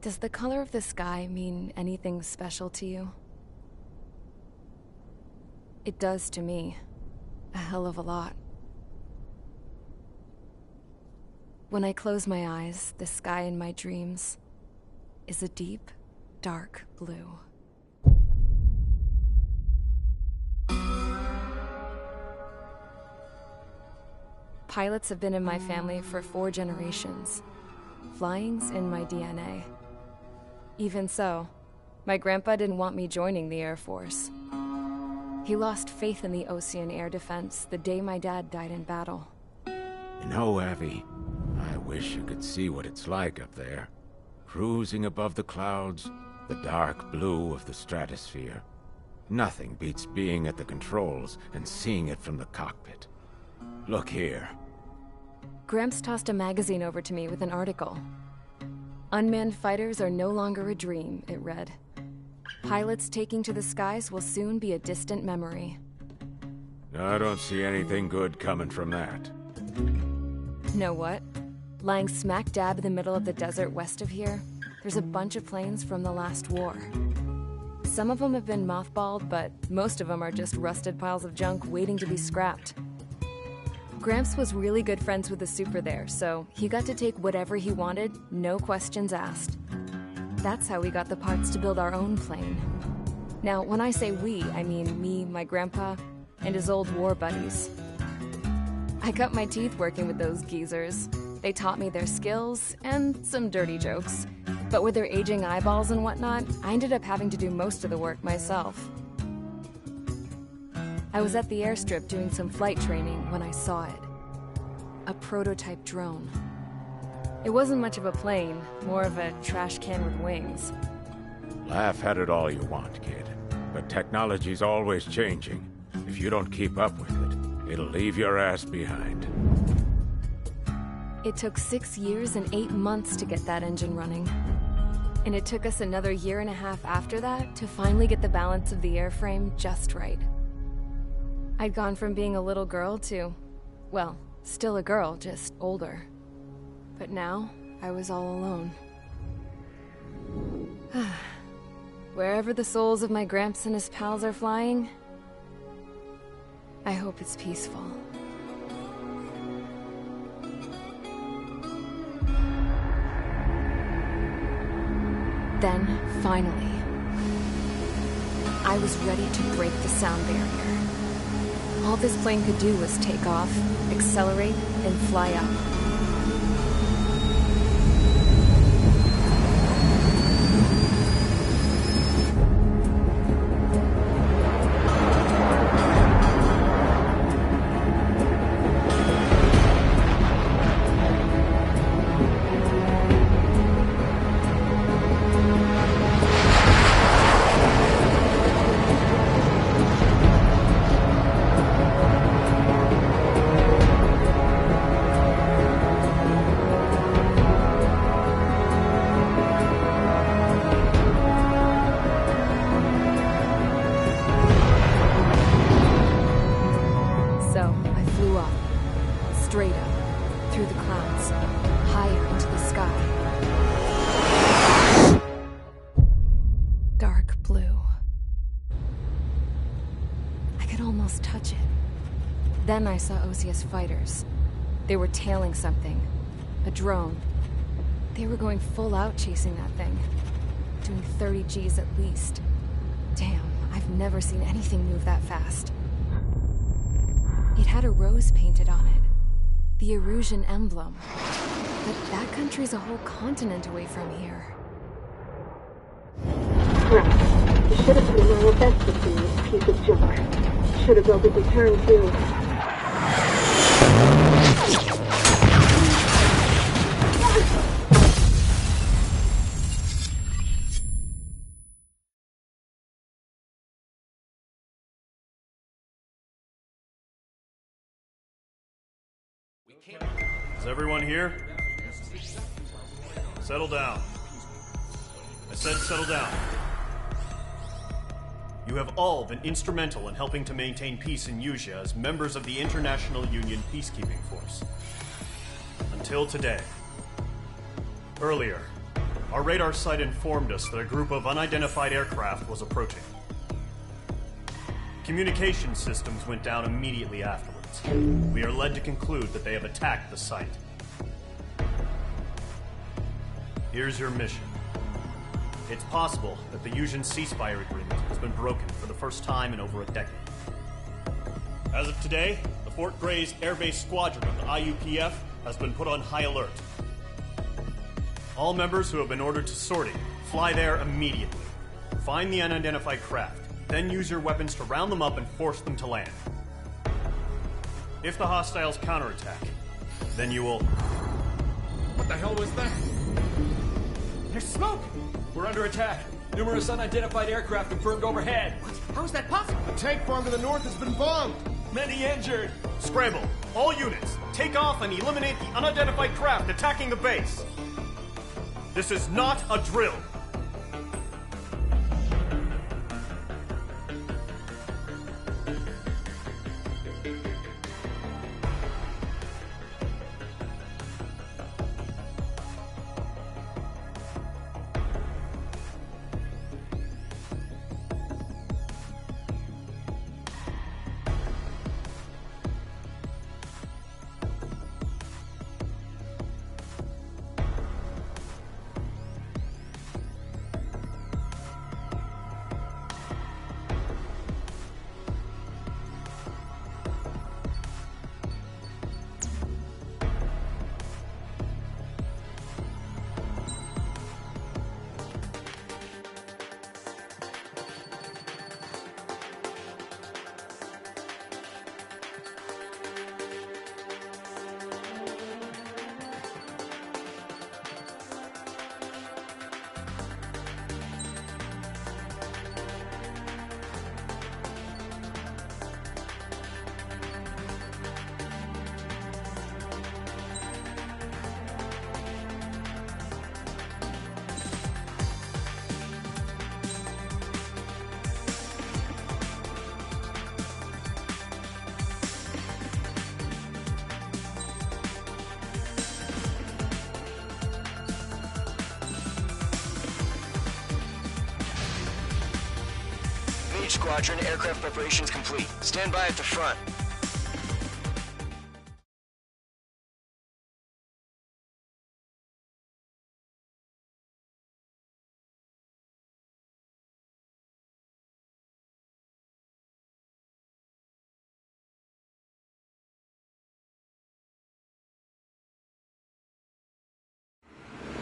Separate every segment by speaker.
Speaker 1: Does the color of the sky mean anything special to you? It does to me. A hell of a lot. When I close my eyes, the sky in my dreams is a deep, dark blue. Pilots have been in my family for 4 generations. Flying's in my DNA. Even so, my grandpa didn't want me joining the Air Force. He lost faith in the Ocean Air Defense the day my dad died in battle.
Speaker 2: You know, Abby, I wish you could see what it's like up there. Cruising above the clouds, the dark blue of the stratosphere. Nothing beats being at the controls and seeing it from the cockpit. Look here.
Speaker 1: Gramps tossed a magazine over to me with an article. Unmanned fighters are no longer a dream, it read. Pilots taking to the skies will soon be a distant memory.
Speaker 2: I don't see anything good coming from that.
Speaker 1: Know what? Lying smack dab in the middle of the desert west of here, there's a bunch of planes from the last war. Some of them have been mothballed, but most of them are just rusted piles of junk waiting to be scrapped. Gramps was really good friends with the super there, so he got to take whatever he wanted, no questions asked. That's how we got the parts to build our own plane. Now, when I say we, I mean me, my grandpa, and his old war buddies. I cut my teeth working with those geezers. They taught me their skills, and some dirty jokes. But with their aging eyeballs and whatnot, I ended up having to do most of the work myself. I was at the airstrip doing some flight training when I saw it. A prototype drone. It wasn't much of a plane, more of a trash can with wings.
Speaker 2: Laugh at it all you want, kid. But technology's always changing. If you don't keep up with it, it'll leave your ass behind.
Speaker 1: It took 6 years and 8 months to get that engine running. And it took us another 1.5 years after that to finally get the balance of the airframe just right. I'd gone from being a little girl to, well, still a girl, just older. But now, I was all alone. Wherever the souls of my Gramps and his pals are flying, I hope it's peaceful. Then, finally, I was ready to break the sound barrier. All this plane could do was take off, accelerate, and fly up. Straight up, through the clouds, higher into the sky. Dark blue. I could almost touch it. Then I saw Osius fighters. They were tailing something. A drone. They were going full out chasing that thing. Doing 30 Gs at least. Damn, I've never seen anything move that fast. It had a rose painted on it. The Erusian emblem. But that country's a whole continent away from here.
Speaker 3: Right. You should have put in my best to see this piece of junk. Should have built a return too.
Speaker 4: Is everyone here? Settle down. I said settle down. You have all been instrumental in helping to maintain peace in Usea as members of the International Union Peacekeeping Force. Until today. Earlier, our radar site informed us that a group of unidentified aircraft was approaching. Communication systems went down immediately afterwards. We are led to conclude that they have attacked the site. Here's your mission. It's possible that the Yuuzhan ceasefire agreement has been broken for the first time in over a decade. As of today, the Fort Grays Air Base Squadron of the IUPF has been put on high alert. All members who have been ordered to sortie, fly there immediately. Find the unidentified craft, then use your weapons to round them up and force them to land. If the hostiles counterattack, then you will...
Speaker 5: What the hell was that? There's smoke! We're under attack. Numerous unidentified aircraft confirmed overhead. What? How is that possible?
Speaker 6: A tank farm to the north has been bombed.
Speaker 5: Many injured.
Speaker 4: Scramble! All units, take off and eliminate the unidentified craft attacking the base. This is not a drill.
Speaker 7: Squadron, aircraft preparations complete. Stand by at the front.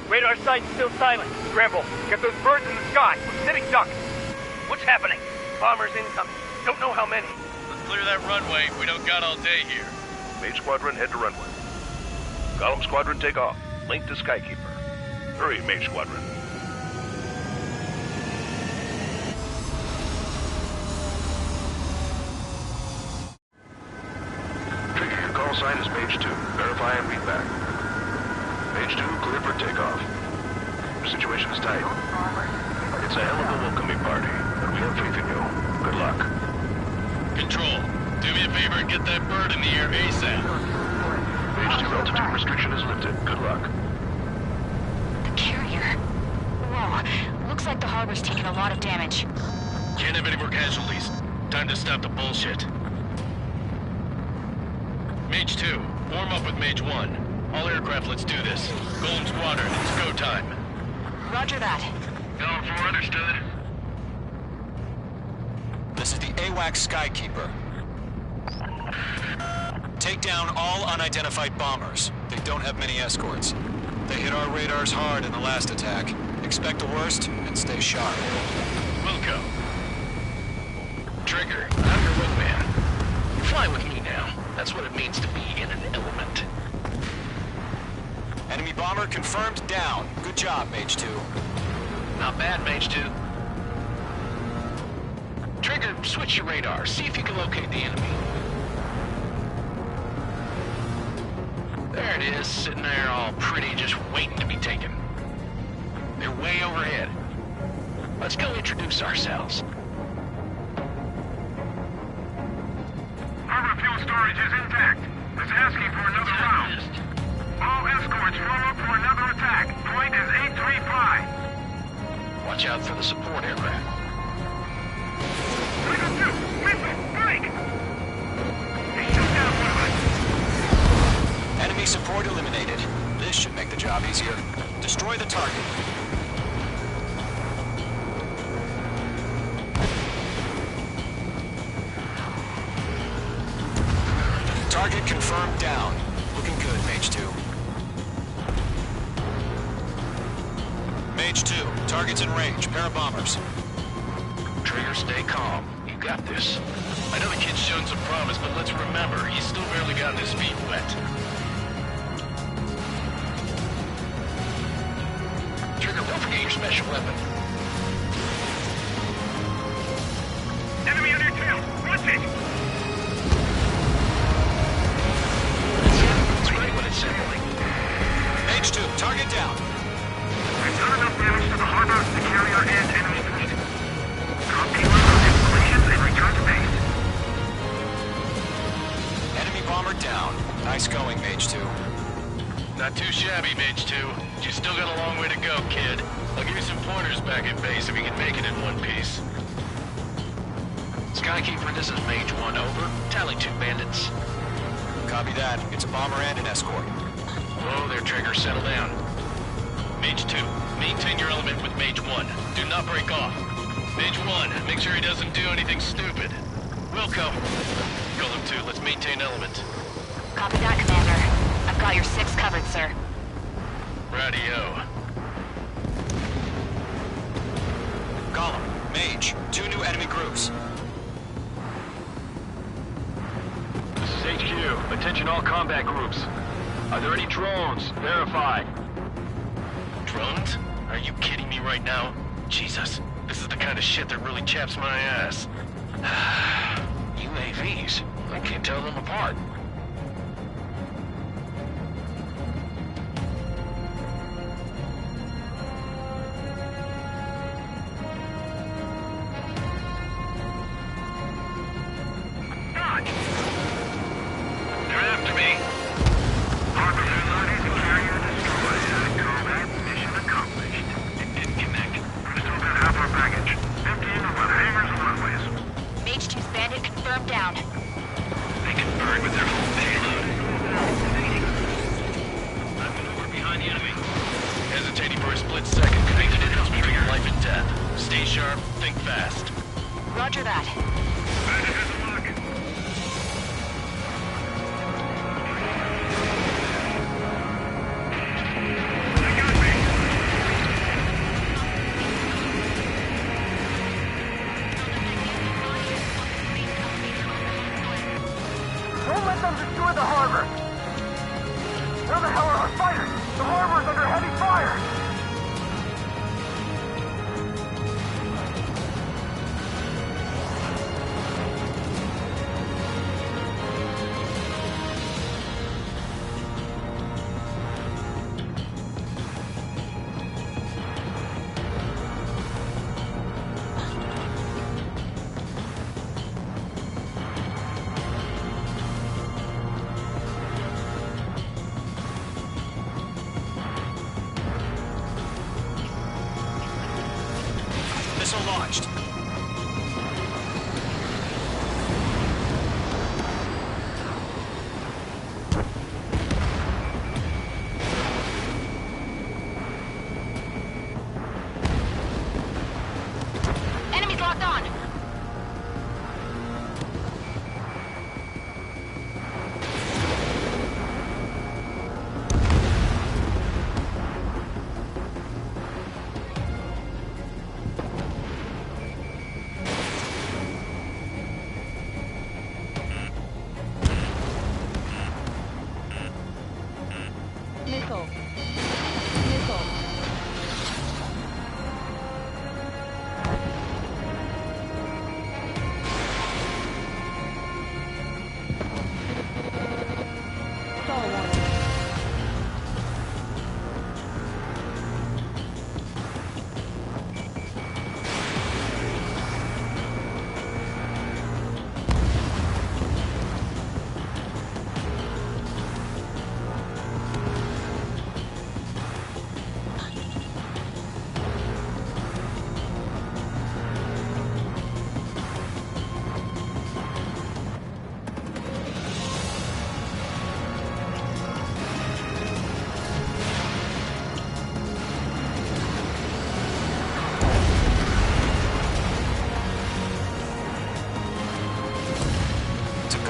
Speaker 8: Radar site's still silent. Scramble. Get those birds in the sky. We're sitting ducks. What's happening? Bombers incoming. Don't know how many.
Speaker 9: Let's clear that runway. We don't got all day here.
Speaker 10: Mage Squadron, head to runway. Column Squadron, take off. Link to Skykeeper. Hurry, Mage Squadron. Trigger, your call sign is Mage 2. Verify and read back. Mage 2, clear for takeoff. Your situation is tight. It's a hell of a welcoming party, but we have faith in you. Good luck.
Speaker 9: Control, do me a favor and get that bird in the air ASAP.
Speaker 10: Mage 2, altitude restriction is lifted. Good luck.
Speaker 11: The carrier? Whoa, looks like the harbor's taken a lot of damage.
Speaker 9: Can't have any more casualties. Time to stop the bullshit. Mage 2, warm up with Mage 1. All aircraft, let's do this. Golem Squadron, it's go time.
Speaker 11: Roger that.
Speaker 9: Going for understood.
Speaker 12: This is the AWAC Skykeeper. Take down all unidentified bombers. They don't have many escorts. They hit our radars hard in the last attack. Expect the worst and stay sharp.
Speaker 9: Wilco. Trigger, I'm your wingman. Fly with me now. That's what it means to be in an element.
Speaker 12: Enemy bomber confirmed down. Good job, Mage 2.
Speaker 9: Not bad, Mage 2. Trigger, switch your radar. See if you can locate the enemy. There it is, sitting there all pretty, just waiting to be taken. They're way overhead. Let's go introduce ourselves.
Speaker 13: Harbor fuel storage is intact. It's asking for another round.
Speaker 8: All escorts roll up for another attack. Point is 835.
Speaker 9: Watch out for the support aircraft.
Speaker 8: What do you do? Missile! Break! They shot down one of us.
Speaker 12: Enemy support eliminated. This should make the job easier. Destroy the target. Target confirmed down. Looking good, Mage 2. Mage 2, target's in range. Pair of bombers.
Speaker 9: Trigger, stay calm. You got this. I know the kid's shown some promise, but let's remember, he's still barely gotten his feet wet. Trigger, don't forget your special weapon.
Speaker 8: Enemy on your tail! Watch it!
Speaker 9: It's great when it's simulating.
Speaker 12: Mage 2, target down.
Speaker 8: We've done enough damage to the harbor, the carrier, and enemy fleet. Drop P1 on installations and return to base.
Speaker 12: Enemy bomber down. Nice going, Mage 2.
Speaker 9: Not too shabby, Mage 2. You still got a long way to go, kid. I'll give you some pointers back at base if you can make it in one piece. Skykeeper, this is Mage 1, over. Tally 2 bandits.
Speaker 12: Copy that. It's a bomber and an escort.
Speaker 9: Whoa there, Trigger. Settle down. Mage 2, maintain your element with Mage 1. Do not break off. Mage 1, make sure he doesn't do anything stupid. Wilco. Golem 2, let's maintain element.
Speaker 11: Copy that, Commander. I've got your 6 covered, sir.
Speaker 9: Radio.
Speaker 12: Golem, Mage, 2 new enemy groups.
Speaker 13: This is HQ. Attention all combat groups. Are there any drones? Verify.
Speaker 9: Drones? Are you kidding me right now? Jesus, this is the kind of shit that really chaps my ass. UAVs? I can't tell them apart.
Speaker 8: Dodge! They're after me. Harbor reloaded, carrier destroyed. Combat mission accomplished. It didn't connect. We're still about half our baggage. Emptying about hangars and runways.
Speaker 11: Mage 2's bandit confirmed down.
Speaker 8: They can burn with their full payload. I'm maneuver behind the enemy.
Speaker 9: Hesitating for a split second could make the difference between life and death. Stay sharp, think fast.
Speaker 11: Roger that.
Speaker 8: Bandit has a lock. They got me.
Speaker 6: Don't let them destroy the harbor! Where the hell are our fighters? The harbor's under heavy fire!
Speaker 12: Missile launched.
Speaker 11: Enemies locked on.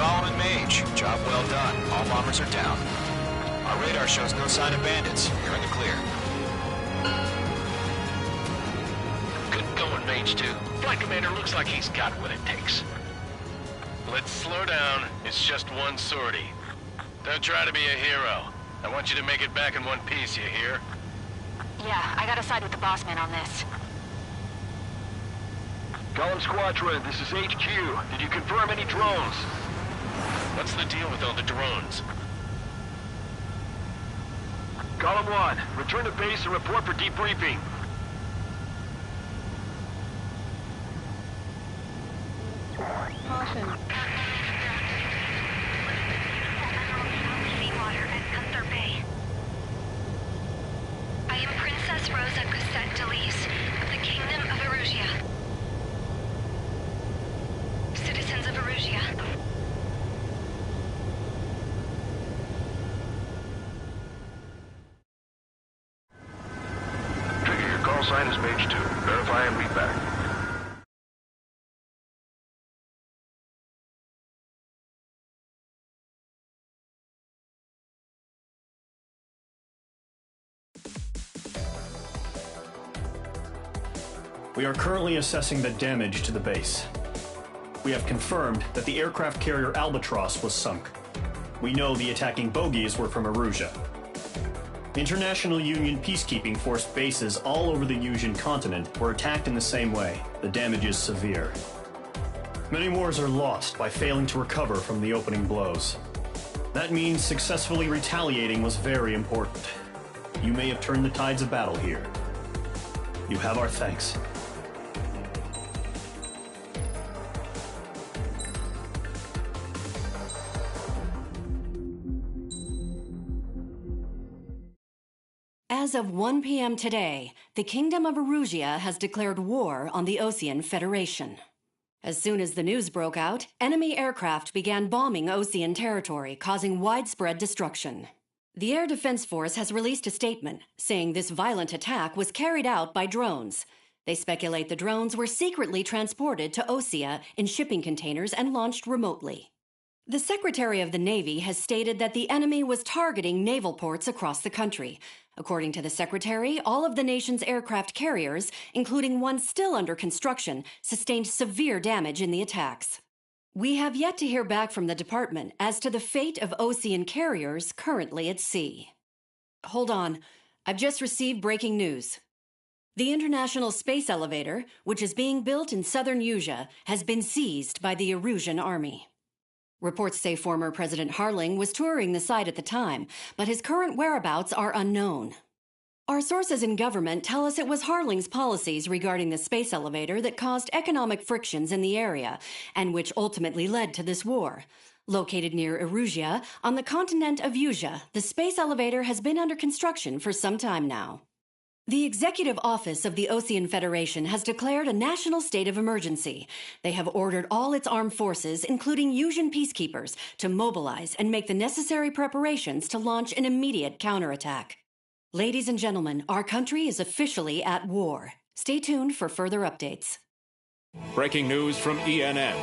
Speaker 12: Gollum and Mage. Job well done. All bombers are down. Our radar shows no sign of bandits. You're in the clear.
Speaker 9: Good going, Mage 2. Flight Commander looks like he's got what it takes. Let's slow down. It's just one sortie. Don't try to be a hero. I want you to make it back in one piece, you hear?
Speaker 11: Yeah, I gotta side with the boss man on this.
Speaker 13: Gollum Squadron, this is HQ. Did you confirm any drones?
Speaker 9: What's the deal with all the drones?
Speaker 13: Gollum 1, return to base and report for debriefing.
Speaker 3: Caution.
Speaker 11: I am Princess Rosa Gusset Delise of the Kingdom of Erusia. Citizens of Erusia.
Speaker 10: Trigger, your call sign is Mage 2. Verify and read back.
Speaker 4: We are currently assessing the damage to the base. We have confirmed that the aircraft carrier Albatross was sunk. We know the attacking bogies were from Erusia. International Union peacekeeping force bases all over the Yusian continent were attacked in the same way. The damage is severe. Many wars are lost by failing to recover from the opening blows. That means successfully retaliating was very important. You may have turned the tides of battle here. You have our thanks.
Speaker 14: As of 1 p.m. today, the Kingdom of Erusia has declared war on the Osean Federation. As soon as the news broke out, enemy aircraft began bombing Osean territory, causing widespread destruction. The Air Defense Force has released a statement saying this violent attack was carried out by drones. They speculate the drones were secretly transported to Osea in shipping containers and launched remotely. The Secretary of the Navy has stated that the enemy was targeting naval ports across the country. According to the Secretary, all of the nation's aircraft carriers, including one still under construction, sustained severe damage in the attacks. We have yet to hear back from the department as to the fate of Osean carriers currently at sea. Hold on, I've just received breaking news. The International Space Elevator, which is being built in southern Yusia, has been seized by the Erusian army. Reports say former President Harling was touring the site at the time, but his current whereabouts are unknown. Our sources in government tell us it was Harling's policies regarding the space elevator that caused economic frictions in the area, and which ultimately led to this war. Located near Erusia, on the continent of Yusia, the space elevator has been under construction for some time now. The Executive Office of the Osean Federation has declared a national state of emergency. They have ordered all its armed forces, including Yusian peacekeepers, to mobilize and make the necessary preparations to launch an immediate counterattack. Ladies and gentlemen, our country is officially at war. Stay tuned for further updates.
Speaker 15: Breaking news from ENN.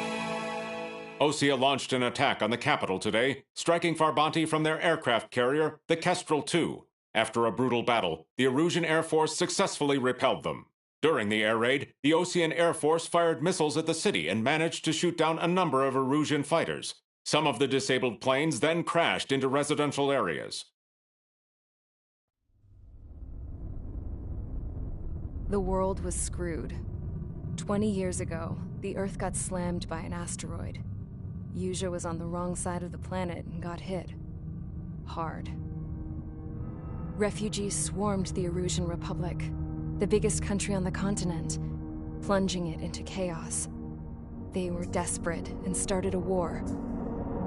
Speaker 15: Osea launched an attack on the capital today, striking Farbanti from their aircraft carrier, the Kestrel II. After a brutal battle, the Erusian Air Force successfully repelled them. During the air raid, the Osean Air Force fired missiles at the city and managed to shoot down a number of Erusian fighters. Some of the disabled planes then crashed into residential areas.
Speaker 1: The world was screwed. 20 years ago, the Earth got slammed by an asteroid. Yusia was on the wrong side of the planet and got hit. Hard. Refugees swarmed the Erusian Republic, the biggest country on the continent, plunging it into chaos. They were desperate and started a war,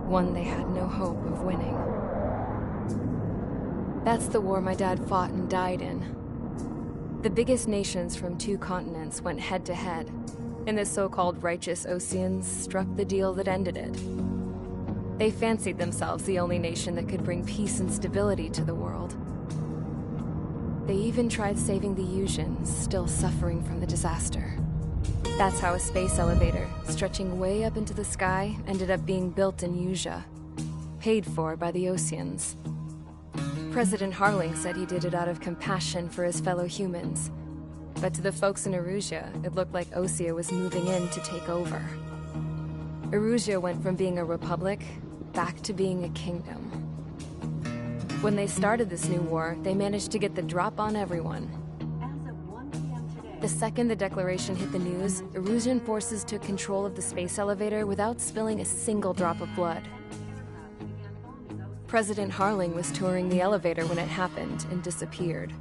Speaker 1: one they had no hope of winning. That's the war my dad fought and died in. The biggest nations from 2 continents went head-to-head, and the so-called righteous Oseans struck the deal that ended it. They fancied themselves the only nation that could bring peace and stability to the world. They even tried saving the Yusians, still suffering from the disaster. That's how a space elevator, stretching way up into the sky, ended up being built in Usea, paid for by the Oseans. President Harling said he did it out of compassion for his fellow humans. But to the folks in Erusea, it looked like Osea was moving in to take over. Erusea went from being a republic back to being a kingdom. When they started this new war, they managed to get the drop on everyone. The second the declaration hit the news, Erusian forces took control of the space elevator without spilling a single drop of blood. President Harling was touring the elevator when it happened and disappeared.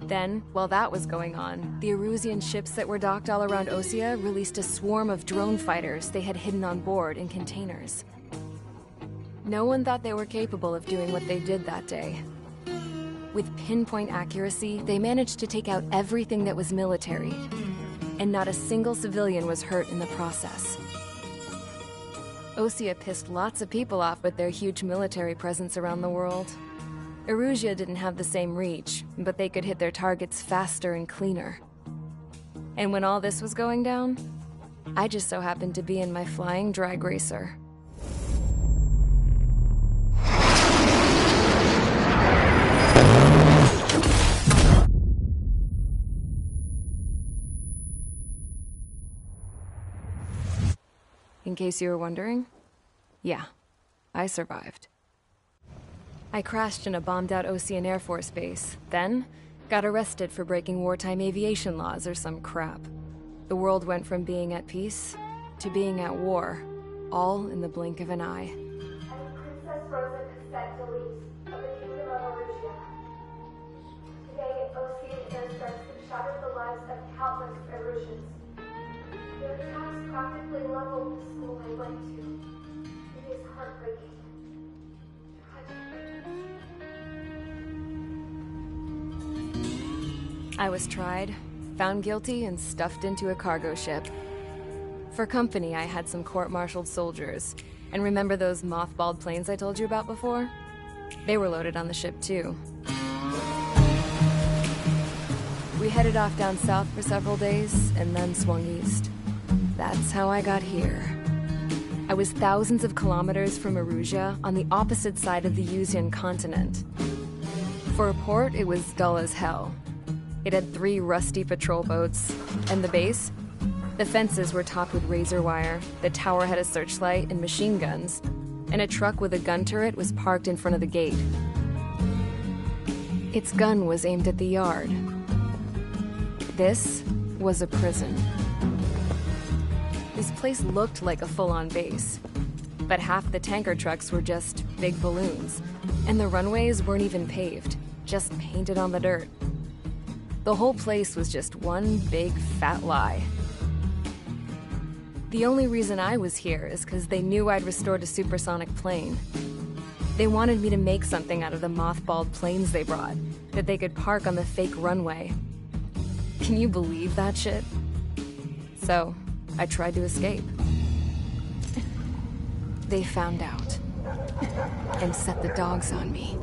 Speaker 1: Then, while that was going on, the Erusian ships that were docked all around Osea released a swarm of drone fighters they had hidden on board in containers. No one thought they were capable of doing what they did that day. With pinpoint accuracy, they managed to take out everything that was military, and not a single civilian was hurt in the process. Osea pissed lots of people off with their huge military presence around the world. Erusea didn't have the same reach, but they could hit their targets faster and cleaner. And when all this was going down, I just so happened to be in my flying drag racer. In case you were wondering, yeah, I survived. I crashed in a bombed-out Osean Air Force base, then got arrested for breaking wartime aviation laws or some crap. The world went from being at peace to being at war, all in the blink of an eye.
Speaker 3: Princess Rosa consent to leave of the Kingdom of Erusea. Today, Osean airstrikes have shattered the lives of countless Erusians. Their attacks practically leveled the school I went to. It is heartbreaking.
Speaker 1: I was tried, found guilty, and stuffed into a cargo ship. For company, I had some court-martialed soldiers. And remember those mothballed planes I told you about before? They were loaded on the ship, too. We headed off down south for several days, and then swung east. That's how I got here. I was thousands of kilometers from Erusea, on the opposite side of the Usean continent. For a port, it was dull as hell. It had 3 rusty patrol boats, and the base? The fences were topped with razor wire, the tower had a searchlight and machine guns, and a truck with a gun turret was parked in front of the gate. Its gun was aimed at the yard. This was a prison. This place looked like a full-on base, but half the tanker trucks were just big balloons, and the runways weren't even paved, just painted on the dirt. The whole place was just one big fat lie. The only reason I was here is because they knew I'd restored a supersonic plane. They wanted me to make something out of the mothballed planes they brought, that they could park on the fake runway. Can you believe that shit? So, I tried to escape. They found out, and set the dogs on me.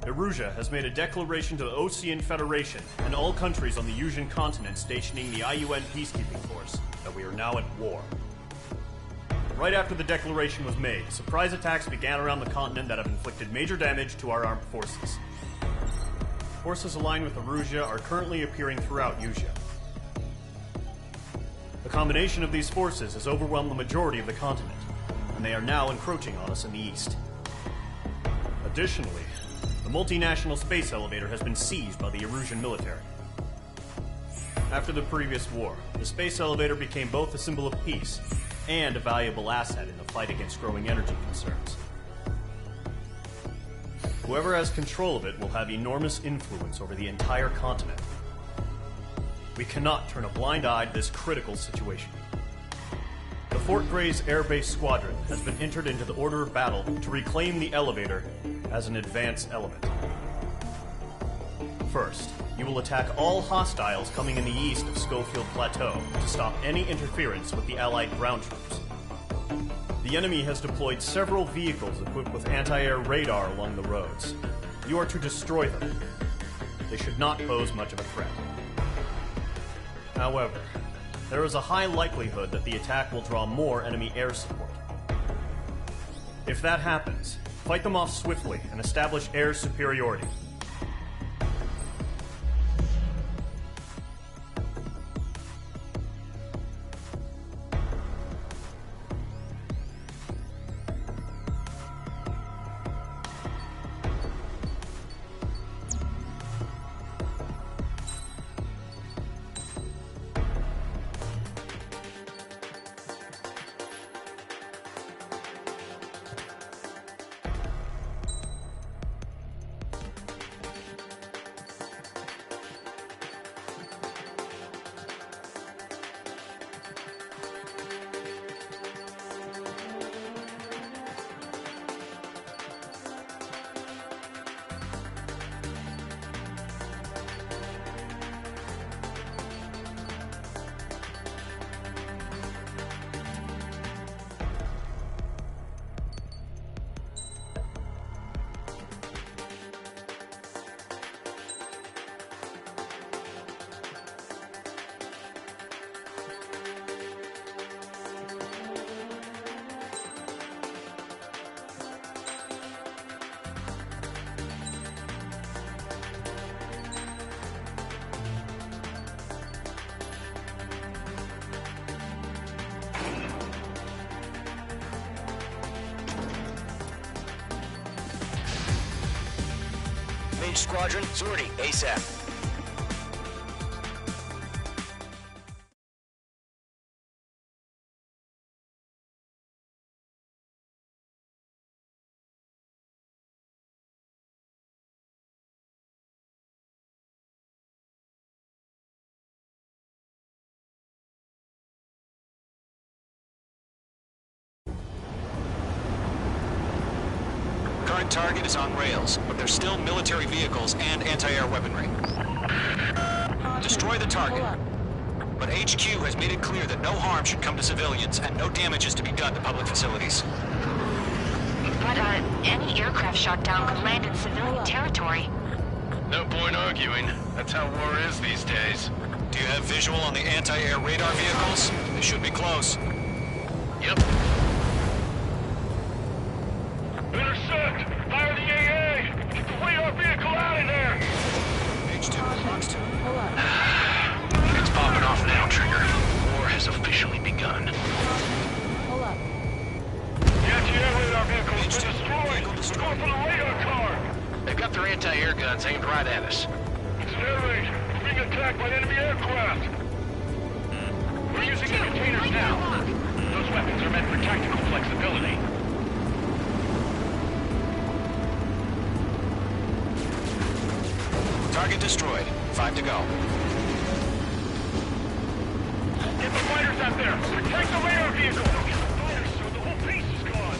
Speaker 4: Erusea has made a declaration to the Osean Federation and all countries on the Usean continent stationing the IUN peacekeeping force that we are now at war. Right after the declaration was made, surprise attacks began around the continent that have inflicted major damage to our armed forces. Forces aligned with Erusea are currently appearing throughout Usea. The combination of these forces has overwhelmed the majority of the continent, and they are now encroaching on us in the east. Additionally, the multinational space elevator has been seized by the Erusian military. After the previous war, the space elevator became both a symbol of peace and a valuable asset in the fight against growing energy concerns. Whoever has control of it will have enormous influence over the entire continent. We cannot turn a blind eye to this critical situation. The Fort Gray's Air Base Squadron has been entered into the order of battle to reclaim the elevator as an advance element. First, you will attack all hostiles coming in the east of Schofield Plateau to stop any interference with the Allied ground troops. The enemy has deployed several vehicles equipped with anti-air radar along the roads. You are to destroy them. They should not pose much of a threat. However, there is a high likelihood that the attack will draw more enemy air support. If that happens, fight them off swiftly and establish air superiority.
Speaker 7: Mage Squadron, sortie ASAP.
Speaker 12: Current target is on rails, but there's still military vehicles and anti-air weaponry. Destroy the target. But HQ has made it clear that no harm should come to civilians and no damage is to be done to public facilities.
Speaker 11: But, any aircraft shot down could land in civilian territory.
Speaker 9: No point arguing. That's how war is these days.
Speaker 12: Do you have visual on the anti-air radar vehicles? They should be close.
Speaker 9: Yep.
Speaker 8: Intercept! Fire the AA! Get the radar vehicle out of there!
Speaker 12: Page 2, box 2.
Speaker 9: It's popping off now, Trigger. War has officially begun.
Speaker 8: The anti-air radar vehicle's been destroyed! We're going for the radar car!
Speaker 9: They've got their anti-air guns aimed right at us.
Speaker 8: It's an air raid! We're being attacked by enemy aircraft! We're using the containers now! Those weapons are meant for tactical flexibility.
Speaker 12: Target destroyed. 5 to go.
Speaker 8: Get the fighters out there! Protect the radar vehicle! Don't get the fighters, so the whole piece is gone!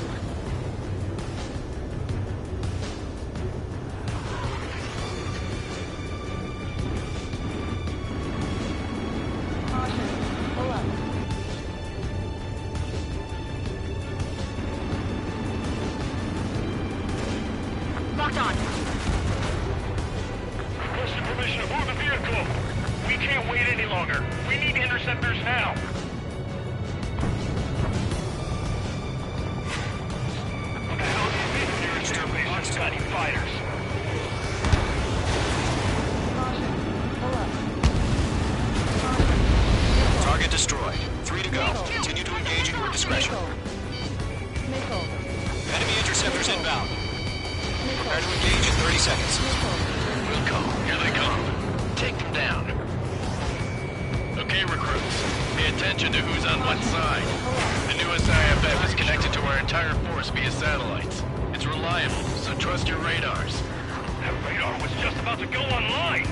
Speaker 11: Locked on.
Speaker 8: Requesting permission to move the vehicle! We can't wait any longer! We need interceptors now! What the hell do you think the nearest airbase has got any fighters?
Speaker 12: Target destroyed. 3 to go. Continue to engage at your discretion. Enemy interceptors inbound. Prepare to engage in 30 seconds.
Speaker 9: Wilco, here they come. Take them down. Okay, recruits. Pay attention to who's on what side. The newest IFF is connected to our entire force via satellites. It's reliable, so trust your radars.
Speaker 8: That radar was just about to go online!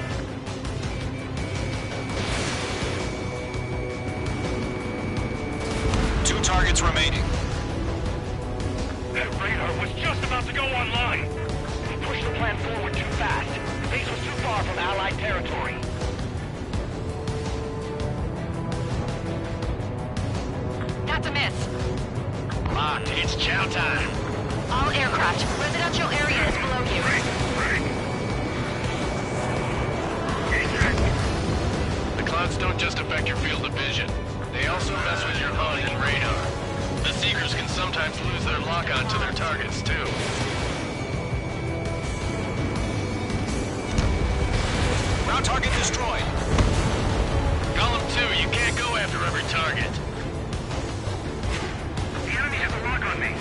Speaker 12: Two targets remaining.
Speaker 8: That radar was just about to go online! We pushed the plan forward too fast. The base was too far from Allied territory.
Speaker 11: That's a miss.
Speaker 8: Locked. It's chow time.
Speaker 11: All aircraft, residential area is below you.
Speaker 9: The clouds don't just affect your field of vision. They also mess with your HUD and radar. The Seekers can sometimes lose their lock-on to their targets, too.
Speaker 12: Ground target destroyed.
Speaker 9: Column 2, you can't go after every target.
Speaker 8: The enemy has a lock on me.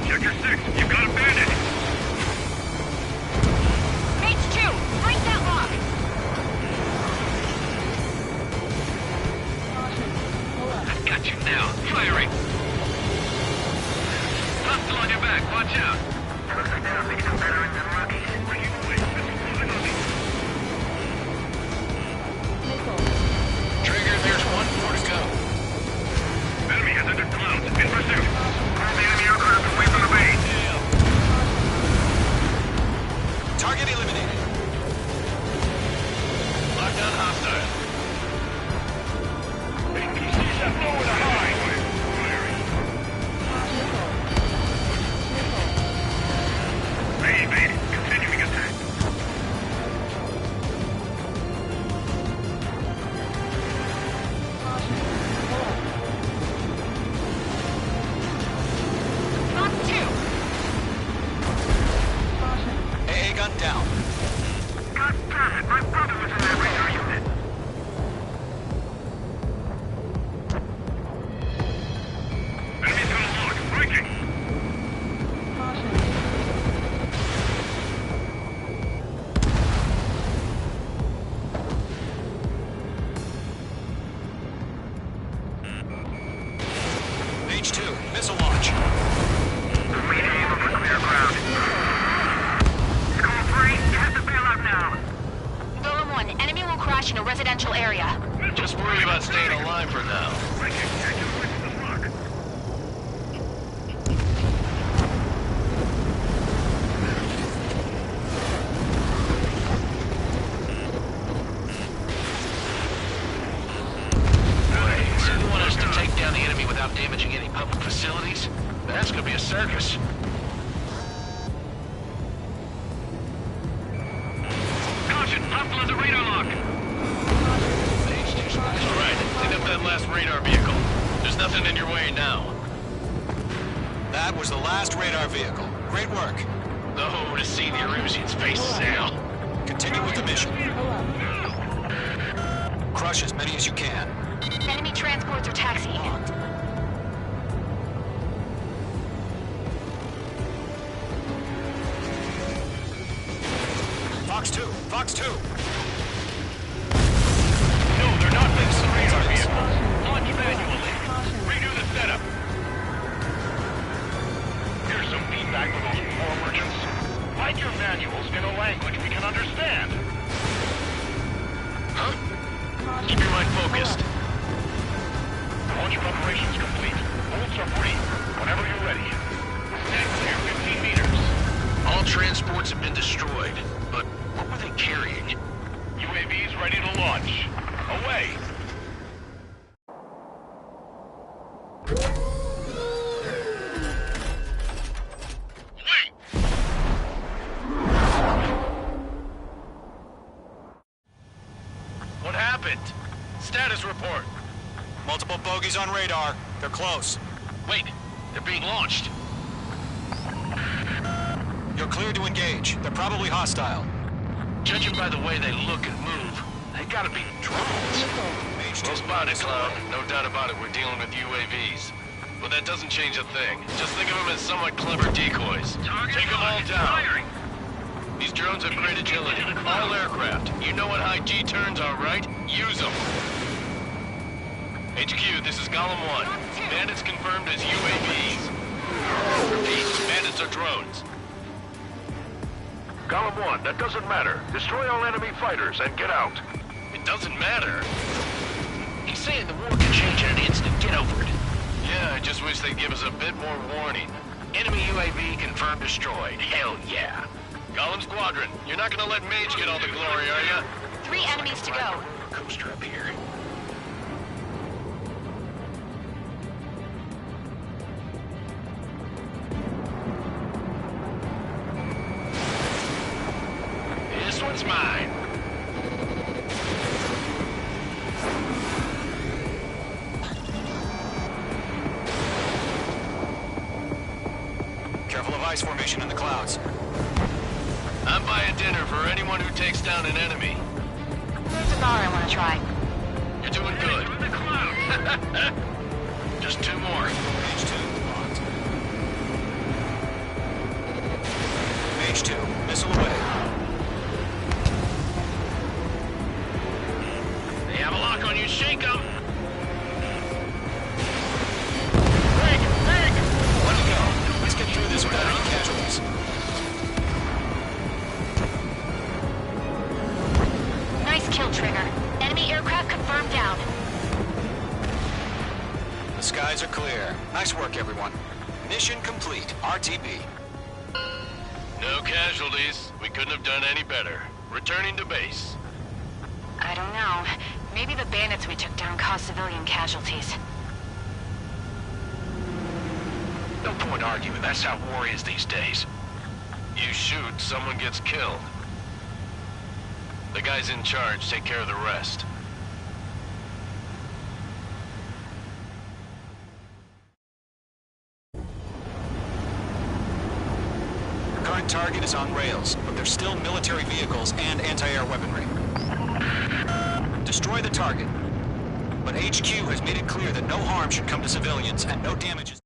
Speaker 8: Sector 6, you've got a bandit.
Speaker 11: Mage 2, break that lock.
Speaker 8: I've got you now. Firing. Hostile on your back. Watch out. Looks like they're making some veterans and rookies. Breaking away. Missiles closing on me.
Speaker 9: Trigger, there's 1 more to go.
Speaker 8: Enemy has entered clouds. In pursuit. All the enemy aircraft away from the base.
Speaker 12: Target eliminated.
Speaker 9: Lockdown hostile.
Speaker 8: APCs have nowhere to hide. They evaded. Continuing attack.
Speaker 11: Fox 2.
Speaker 12: AA gun down.
Speaker 8: God damn it. My brother was in that radar unit. Enemy's gonna lock. Breaking.
Speaker 12: Mage 2, missile launch.
Speaker 8: Remaining able for clear ground. Skull 3, you have to bail out now.
Speaker 11: Golem 1, enemy will crash in a residential area.
Speaker 9: Just worry about staying alive for now.
Speaker 8: Breaking. Can't get away from this rock.
Speaker 9: So you want us to take down the enemy without damaging any public facilities? That's gonna be a circus.
Speaker 8: Caution, hostile under radar lock.
Speaker 9: Alright, clean up that last radar vehicle. There's nothing in your way now.
Speaker 12: That was the last radar vehicle. Great work.
Speaker 9: Oh, to see the Erusians' faces now.
Speaker 12: Continue with the mission. Crush as many as you can.
Speaker 11: Enemy transports are taxiing.
Speaker 12: Fox 2, Fox 2.
Speaker 8: No, they're not fixing the radar vehicle. Launch manually. Redo the setup. Here's some feedback for those war merchants. Write your manuals in a language we can understand.
Speaker 9: Huh? Keep your mind focused.
Speaker 8: Launch preparations complete. Bolts are free. Whenever you're ready. Stand clear 15 meters.
Speaker 9: All transports have been destroyed, but what were they carrying?
Speaker 8: UAVs ready to launch. Away.
Speaker 9: What happened? Status report.
Speaker 12: Multiple bogies on radar. They're close.
Speaker 9: Wait, they're being launched.
Speaker 12: You're cleared to engage. They're probably hostile.
Speaker 9: Judging by the way they look and move, they gotta be drones. Well spotted, Cloud. No doubt about it, we're dealing with UAVs. But that doesn't change a thing. Just think of them as somewhat clever decoys. Take them all down. These drones have great agility. All aircraft. You know what high G turns are, right? Use them. HQ, this is Golem 1. Bandits confirmed as UAVs. Repeat, bandits are drones.
Speaker 8: Golem 1, that doesn't matter. Destroy all enemy fighters and get out.
Speaker 9: It doesn't matter.
Speaker 16: He's saying the war can change in an instant. Get over it.
Speaker 9: Yeah, I just wish they'd give us a bit more warning.
Speaker 7: Enemy UAV confirmed destroyed. Hell yeah.
Speaker 9: Colin Squadron, you're not gonna let Mage get all the glory, are ya?
Speaker 11: 3 enemies to go.
Speaker 7: Coaster up here. This one's mine.
Speaker 12: Careful of ice formation in the clouds.
Speaker 9: I'm buying dinner for anyone who takes down an enemy.
Speaker 11: There's a bar I want to try.
Speaker 9: You're doing good. Just 2 more.
Speaker 12: Mage 2, locked. Mage 2, missile away.
Speaker 9: They have a lock on you, shake them.
Speaker 12: Let's go. Let's get through this without any casualties.
Speaker 11: Nice kill, Trigger. Enemy aircraft confirmed down.
Speaker 12: The skies are clear. Nice work, everyone. Mission complete. RTB.
Speaker 9: No casualties. We couldn't have done any better. Returning to base.
Speaker 11: I don't know. Maybe the bandits we took down caused civilian casualties.
Speaker 7: No point arguing. That's how war is these days.
Speaker 9: You shoot, someone gets killed. The guys in charge take care of the rest.
Speaker 12: Current target is on rails, but there's still military vehicles and anti-air weaponry. Destroy the target. But HQ has made it clear that no harm should come to civilians and no damage is...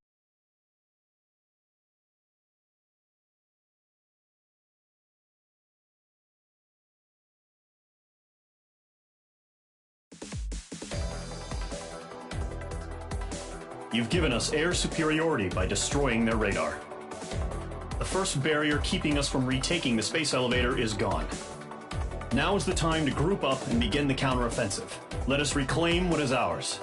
Speaker 4: You've given us air superiority by destroying their radar. The first barrier keeping us from retaking the space elevator is gone. Now is the time to group up and begin the counteroffensive. Let us reclaim what is ours.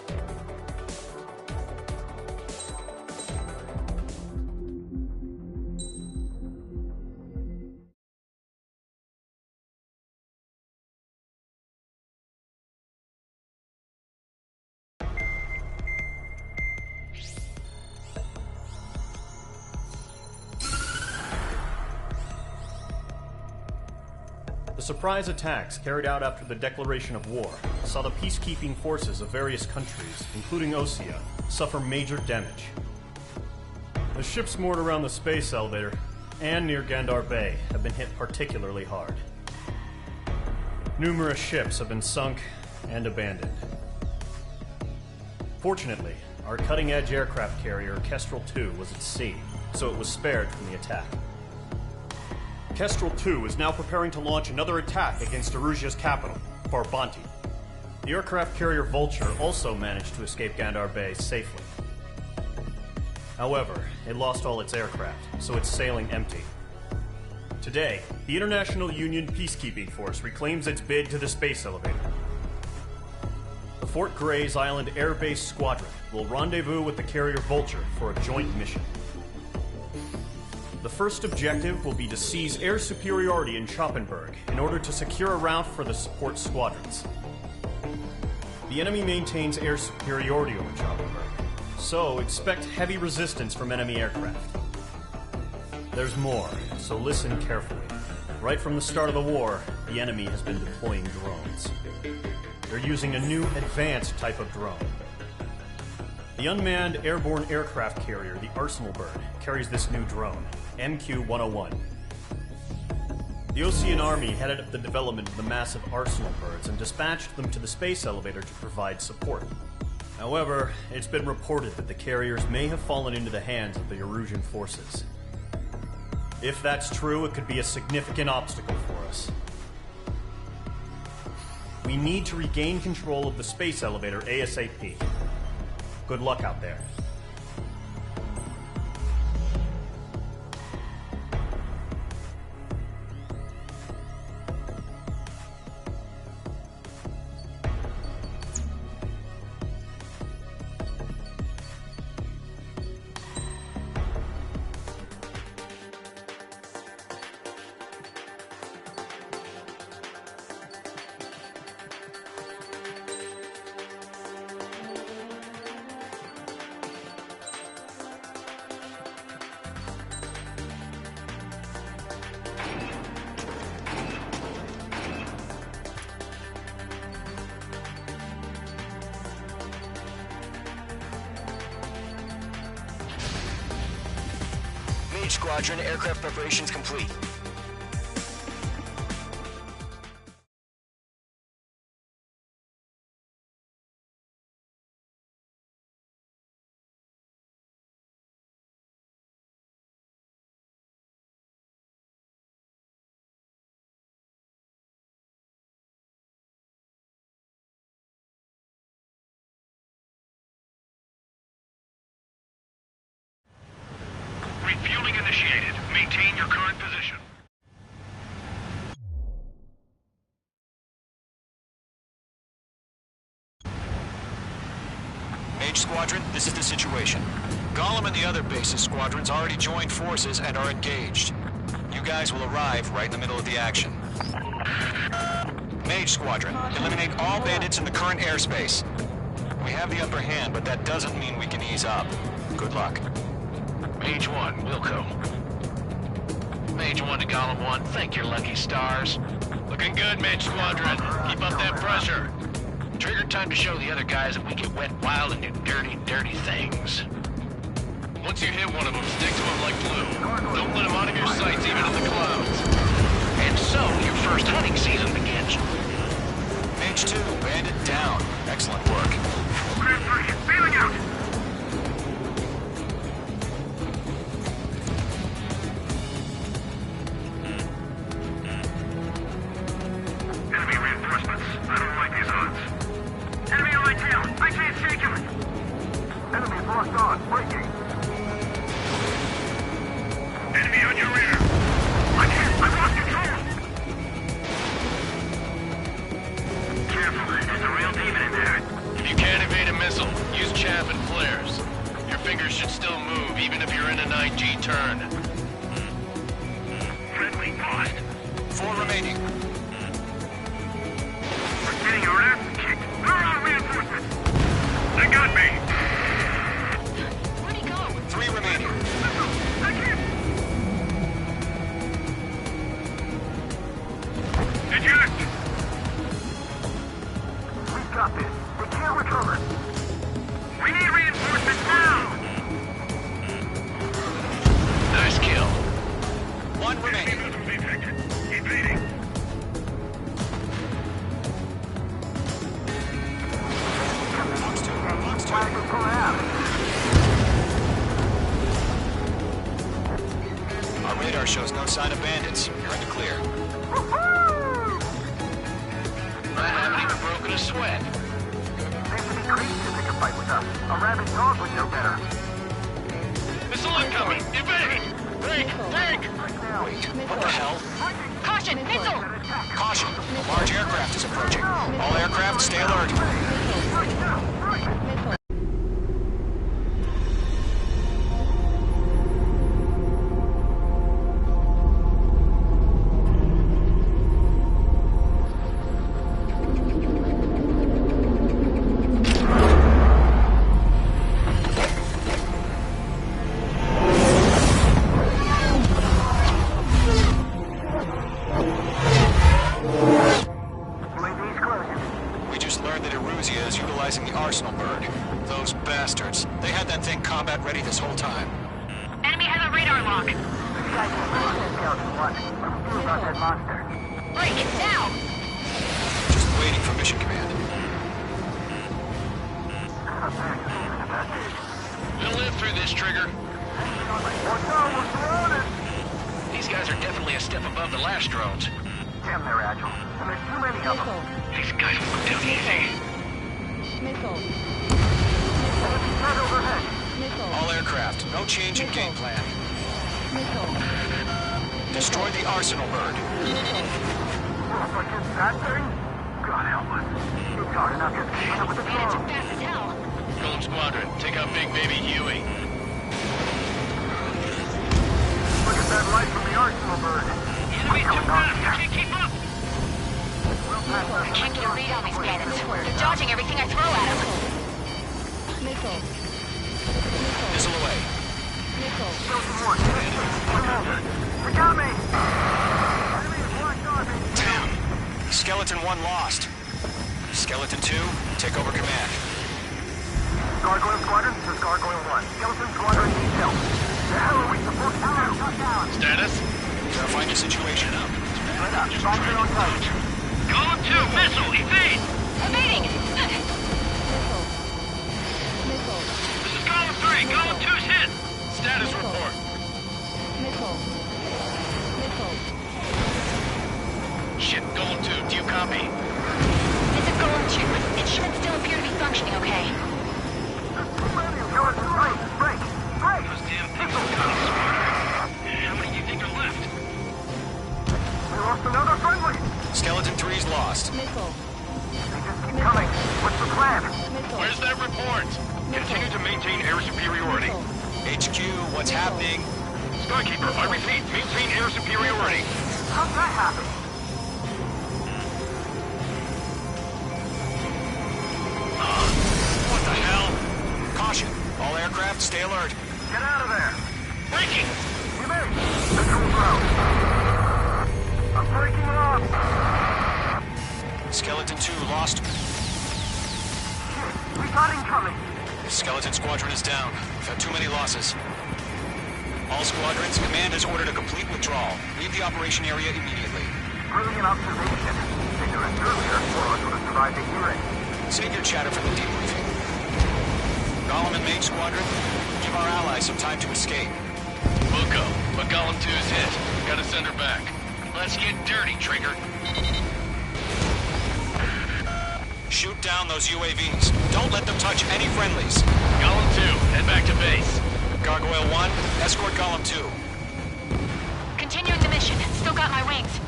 Speaker 4: The surprise attacks carried out after the declaration of war saw the peacekeeping forces of various countries, including Osea, suffer major damage. The ships moored around the space elevator and near Gandar Bay have been hit particularly hard. Numerous ships have been sunk and abandoned. Fortunately, our cutting-edge aircraft carrier, Kestrel 2, was at sea, so it was spared from the attack. Kestrel 2 is now preparing to launch another attack against Erusia's capital, Farbanti. The aircraft carrier Vulture also managed to escape Gandar Bay safely. However, it lost all its aircraft, so it's sailing empty. Today, the International Union Peacekeeping Force reclaims its bid to the space elevator. The Fort Grays Island Air Base Squadron will rendezvous with the carrier Vulture for a joint mission. The first objective will be to seize air superiority in Schoppenberg in order to secure a route for the support squadrons. The enemy maintains air superiority over Schoppenberg, so expect heavy resistance from enemy aircraft. There's more, so listen carefully. Right from the start of the war, the enemy has been deploying drones. They're using a new advanced type of drone. The unmanned airborne aircraft carrier, the Arsenal Bird, carries this new drone, MQ-101. The Ocean Army headed up the development of the massive Arsenal Birds and dispatched them to the space elevator to provide support. However, it's been reported that the carriers may have fallen into the hands of the Erusian forces. If that's true, it could be a significant obstacle for us. We need to regain control of the space elevator ASAP. Good luck out there.
Speaker 12: Mage Squadron, aircraft preparations complete.
Speaker 8: Refueling initiated. Maintain your current position.
Speaker 12: Mage Squadron, this is the situation. Gollum and the other base's squadrons already joined forces and are engaged. You guys will arrive right in the middle of the action. Mage Squadron, eliminate all bandits in the current airspace. We have the upper hand, but that doesn't mean we can ease up. Good luck.
Speaker 7: Mage 1, Wilco. Mage 1 to Gollum 1, thank your lucky stars. Looking good, Mage Squadron. Keep up that pressure. Trigger time to show the other guys that we get wet, wild, and do dirty, dirty things. Once you hit one of them, stick to them like glue. Don't let them out of your sights, even in the clouds. And so, your first hunting season begins.
Speaker 12: Mage 2, bandit down. Excellent work.
Speaker 8: Grid 3, feeling out! Enemy reinforcements. I don't like these odds. Enemy on my tail. I can't shake him. Enemy's locked on. Breaking. Enemy on your rear. I can't. I've lost control. Careful. There's a real demon in there.
Speaker 7: If you can't evade a missile, use chaff and flares. Your fingers should still move, even if you're in a 9G turn.
Speaker 8: Friendly lost.
Speaker 12: 4 remaining.
Speaker 8: We're getting our ass kicked. Throw out reinforcements. They got me.
Speaker 11: Where'd he go?
Speaker 12: 3 remaining.
Speaker 8: I can't. Eject. We've got this. We can't recover. We need reinforcements now.
Speaker 7: Nice kill.
Speaker 12: 1 remaining.
Speaker 8: Keep leading.
Speaker 12: Our radar shows no sign of bandits. You're in the clear.
Speaker 7: I haven't even broken a sweat.
Speaker 8: Seems to be crazy to pick a fight with us. A rabid dog would know better.
Speaker 7: Missile incoming! Evade! Break! Break!
Speaker 12: Wait, what the hell?
Speaker 11: Caution! Missile!
Speaker 12: Caution! A large aircraft is approaching. All aircraft, stay alert. We just learned that Eruzia is utilizing the Arsenal bird. Those bastards. They had that thing combat ready this whole time.
Speaker 11: Enemy has a radar lock. Break it now.
Speaker 12: Just waiting for mission command.
Speaker 7: We'll live through this, Trigger. These guys are definitely a step above the last drones.
Speaker 8: Damn, they're agile. And there's too many of them.
Speaker 7: These guys will go down easy.
Speaker 8: Head overhead.
Speaker 12: All aircraft, no change in game plan. Destroy the Arsenal bird.
Speaker 8: If I get that thing, God help us. It's hard enough just keeping up with the
Speaker 11: Bandits
Speaker 8: flow.
Speaker 11: are fast as hell.
Speaker 7: Golem Squadron, take out Big Baby Huey.
Speaker 8: Look at that light from the Arsenal bird.
Speaker 7: Enemy's too fast, you can't keep up!
Speaker 11: I can't get a read on these bandits. They're dodging everything I throw at them.
Speaker 12: Missile away.
Speaker 8: Kill some more. Come over. They got me. Enemy is locked on me.
Speaker 12: Damn. Skeleton 1 lost. Skeleton 2, take over command.
Speaker 8: Gargoyle Squadron, this is Gargoyle 1. Skeleton Squadron needs help.
Speaker 6: The hell are we supposed to do?
Speaker 7: Status?
Speaker 12: Verifying the situation.
Speaker 6: Split up. Find your own target.
Speaker 8: Golem 2, missile, evade!
Speaker 11: Evading!
Speaker 8: This is Golem 3, Golem 2's hit!
Speaker 7: Status report. Shit, Golem 2, do you copy?
Speaker 11: This is Golem 2. Instruments still appear to be functioning okay.
Speaker 6: Break!
Speaker 8: Those damn things are kind of smart. How many do you think are left?
Speaker 6: We lost another friendly!
Speaker 12: Skeleton 3's lost.
Speaker 6: They just keep coming. What's the plan?
Speaker 7: Where's that report?
Speaker 13: Continue to maintain air superiority.
Speaker 12: HQ, what's happening?
Speaker 13: Skykeeper, I repeat, maintain air superiority.
Speaker 6: How'd that happen?
Speaker 12: What the hell? Caution. All aircraft, stay alert.
Speaker 6: Get out of there!
Speaker 7: Breaking!
Speaker 6: Evade! Control ground. I'm breaking off!
Speaker 12: Skeleton 2 lost.
Speaker 6: We got incoming!
Speaker 12: Skeleton Squadron is down. We've had too many losses. All squadrons, command has ordered a complete withdrawal. Leave the operation area immediately.
Speaker 6: Brilliant observation. Ignorant earlier, or else would have survived the hearing.
Speaker 12: Save your chatter for the debriefing. Golem and Mage Squadron, give our allies some time to escape.
Speaker 7: We'll go, but Golem 2's hit. Gotta send her back. Let's get dirty, Trigger.
Speaker 12: Shoot down those UAVs. Don't let them touch any friendlies.
Speaker 7: Golem 2, head back to base.
Speaker 12: Gargoyle 1, escort Golem 2.
Speaker 11: Continuing the mission. Still got my wings.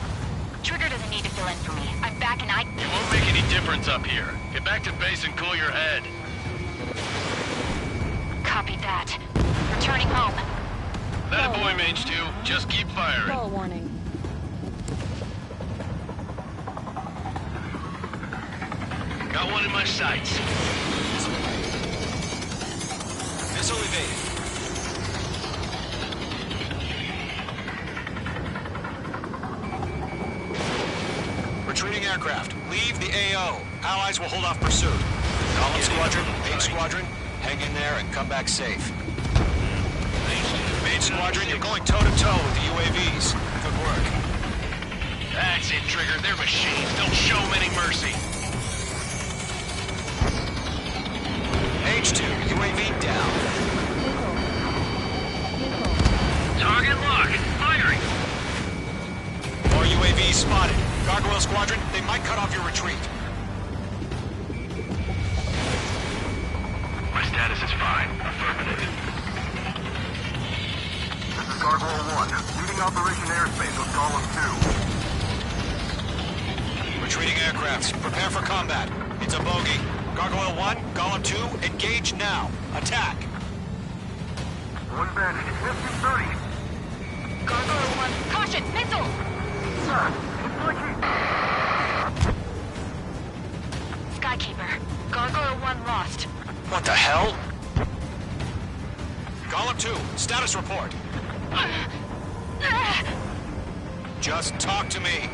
Speaker 11: Trigger doesn't need to fill in for me. I'm back and
Speaker 7: It won't make any difference up here. Get back to base and cool your head.
Speaker 11: Copy that. Returning home.
Speaker 7: That a boy, Mage 2. Just keep firing.
Speaker 16: Call warning.
Speaker 7: Got one in my sights.
Speaker 12: Missile evaded. Retreating aircraft. Leave the AO. Allies will hold off pursuit. Golem Squadron, Mage Squadron, hang in there and come back safe. Mage Squadron, you're going toe-to-toe with the UAVs. Good work.
Speaker 7: That's it, Trigger. They're machines. Don't show them any mercy.
Speaker 12: H2, UAV down.
Speaker 8: Target locked. Firing.
Speaker 12: More UAVs spotted. Gargoyle Squadron, they might cut off your retreat.
Speaker 8: My status is fine. Affirmative.
Speaker 6: This is Gargoyle 1. Leading Operation Airspace with Golem 2.
Speaker 12: Retreating aircrafts, prepare for combat. It's a bogey. Gargoyle 1, Golem 2, engage now. Attack.
Speaker 6: One bandit. SU-30.
Speaker 11: Gargoyle 1. Caution! Missile!
Speaker 6: Sir, it's leaking.
Speaker 11: Skykeeper. Gargoyle 1 lost.
Speaker 12: What the hell? Golem 2, status report. Just talk to me.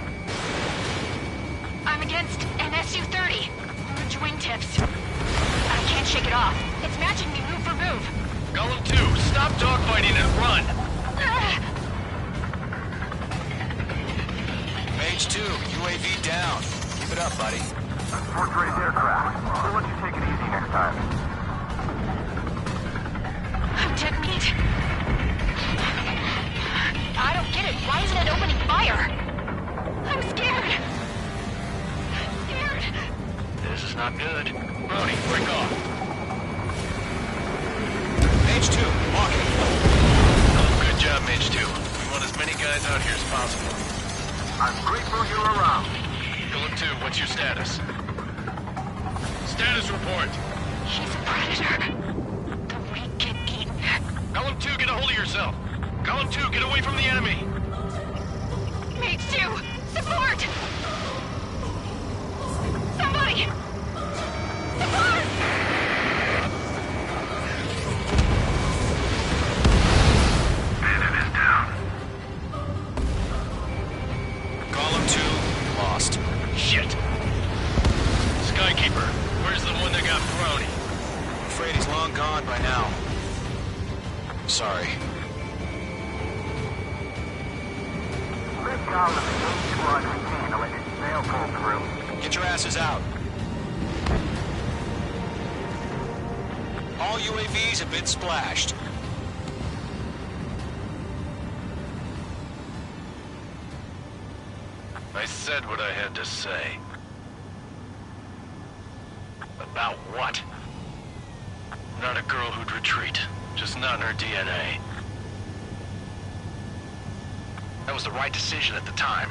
Speaker 11: I'm against an SU-30. Large wingtips. I can't shake it off. It's matching me move for move.
Speaker 7: Golem 2, stop dogfighting and run.
Speaker 12: Mage 2, UAV down. Keep it up, buddy.
Speaker 6: That's fourth-grade aircraft. We'll let you take it easy next time.
Speaker 11: I'm dead meat. I don't get it. Why isn't it opening fire? I'm scared. Scared.
Speaker 7: This is not good. Brody, break off.
Speaker 12: Mage 2, walking.
Speaker 7: Oh, good job, Mage 2. We want as many guys out here as possible.
Speaker 6: I'm grateful you're around.
Speaker 7: Golem 2, what's your status? Status report.
Speaker 11: He's a predator. The weak get eaten.
Speaker 7: Golem 2, get a hold of yourself. Golem 2, get away from the enemy.
Speaker 11: Mage 2, support! Somebody! Support!
Speaker 8: Bandit is down.
Speaker 12: Golem 2, lost.
Speaker 7: Shit. Skykeeper, where's the one that got thrown?
Speaker 12: I'm afraid he's long gone by now. Sorry.
Speaker 6: Golem and Gate Squad can handle it. They'll pull through.
Speaker 12: Get your asses out. All UAVs have been splashed.
Speaker 7: I said what I had to say. About what? Not a girl who'd retreat. Just not in her DNA. That was the right decision at the time.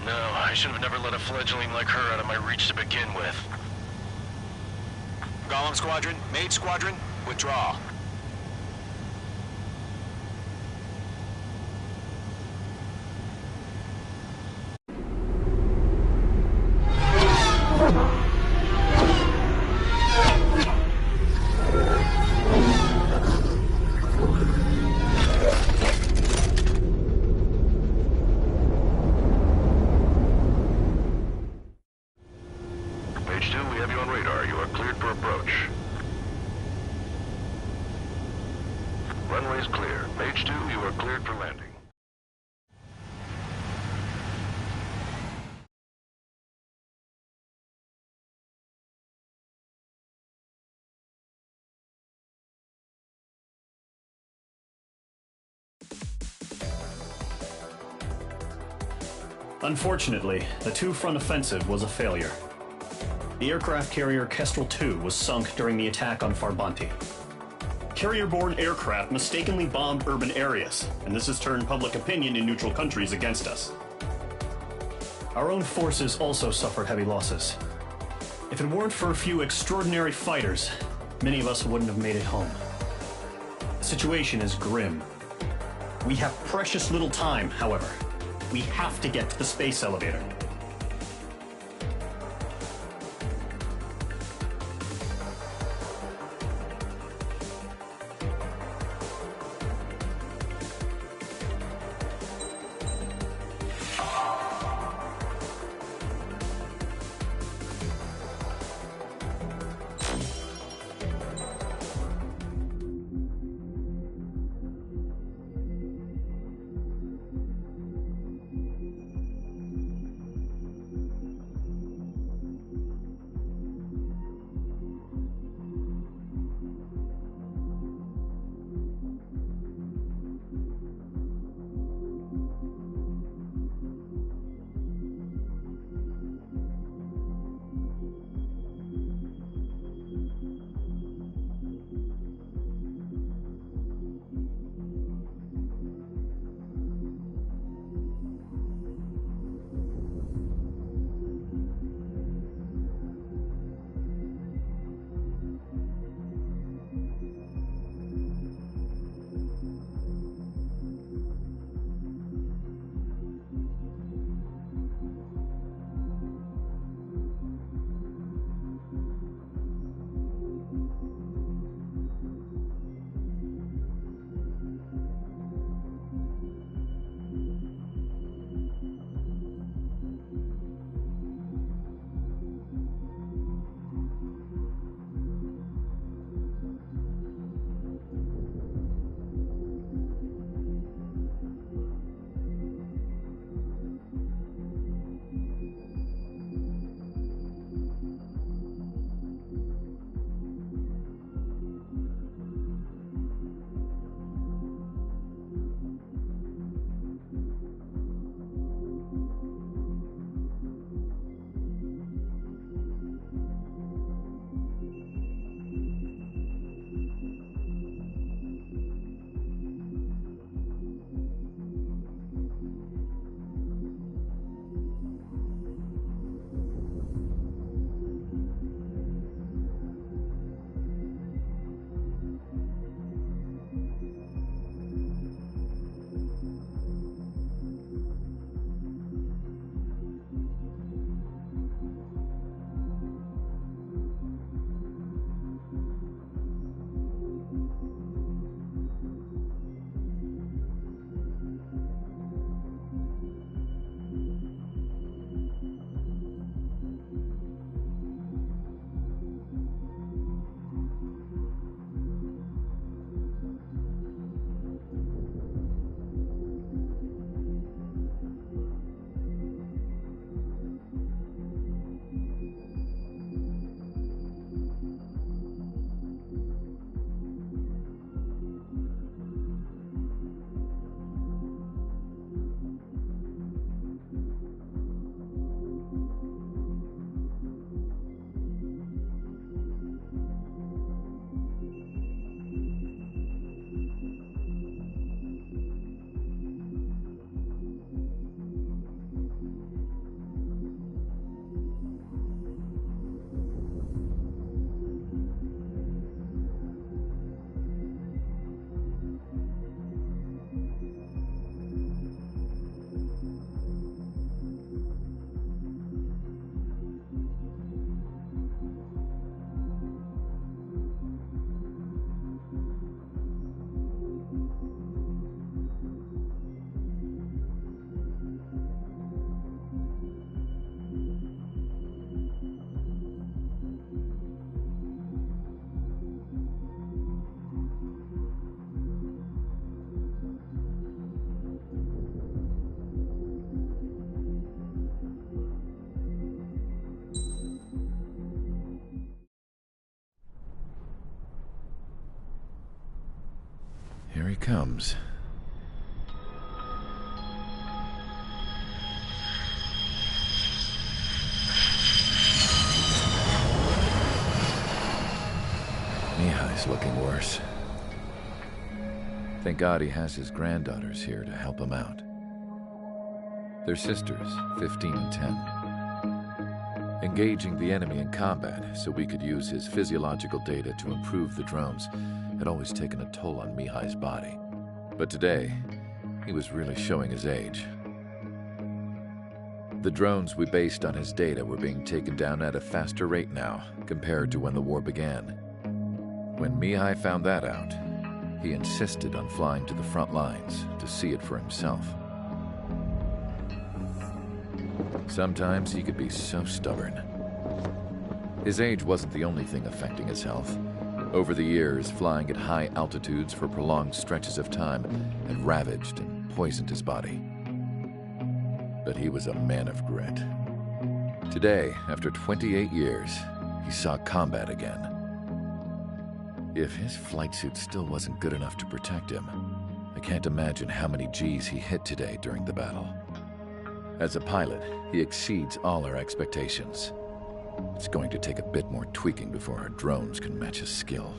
Speaker 7: No, I should have never let a fledgling like her out of my reach to begin with.
Speaker 12: Golem Squadron, Mage Squadron, withdraw.
Speaker 10: Mage 2, we have you on radar. You are cleared for approach. Runway is clear. Mage 2, you are cleared for landing.
Speaker 4: Unfortunately, the two-front offensive was a failure. The aircraft carrier Kestrel II was sunk during the attack on Farbanti. Carrier-borne aircraft mistakenly bombed urban areas, and this has turned public opinion in neutral countries against us. Our own forces also suffered heavy losses. If it weren't for a few extraordinary fighters, many of us wouldn't have made it home. The situation is grim. We have precious little time, however. We have to get to the space elevator.
Speaker 16: comes. Mihai's looking worse. Thank God he has his granddaughters here to help him out. They're sisters, 15 and 10. Engaging the enemy in combat so we could use his physiological data to improve the drones had always taken a toll on Mihai's body. But today, he was really showing his age. The drones we based on his data were being taken down at a faster rate now compared to when the war began. When Mihai found that out, he insisted on flying to the front lines to see it for himself. Sometimes he could be so stubborn. His age wasn't the only thing affecting his health. Over the years, flying at high altitudes for prolonged stretches of time had ravaged and poisoned his body. But he was a man of grit. Today, after 28 years, he saw combat again. If his flight suit still wasn't good enough to protect him, I can't imagine how many G's he hit today during the battle. As a pilot, he exceeds all our expectations. It's going to take a bit more tweaking before our drones can match his skill.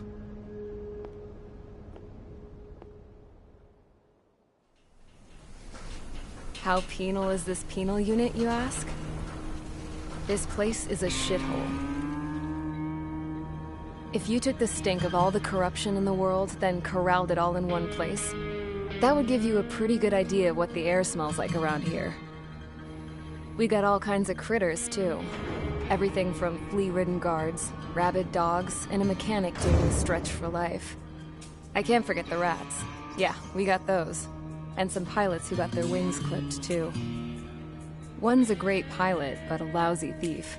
Speaker 1: How penal is this penal unit, you ask? This place is a shithole. If you took the stink of all the corruption in the world, then corralled it all in one place, that would give you a pretty good idea of what the air smells like around here. We got all kinds of critters, too. Everything from flea-ridden guards, rabid dogs, and a mechanic doing a stretch for life. I can't forget the rats. Yeah, we got those. And some pilots who got their wings clipped, too. One's a great pilot, but a lousy thief.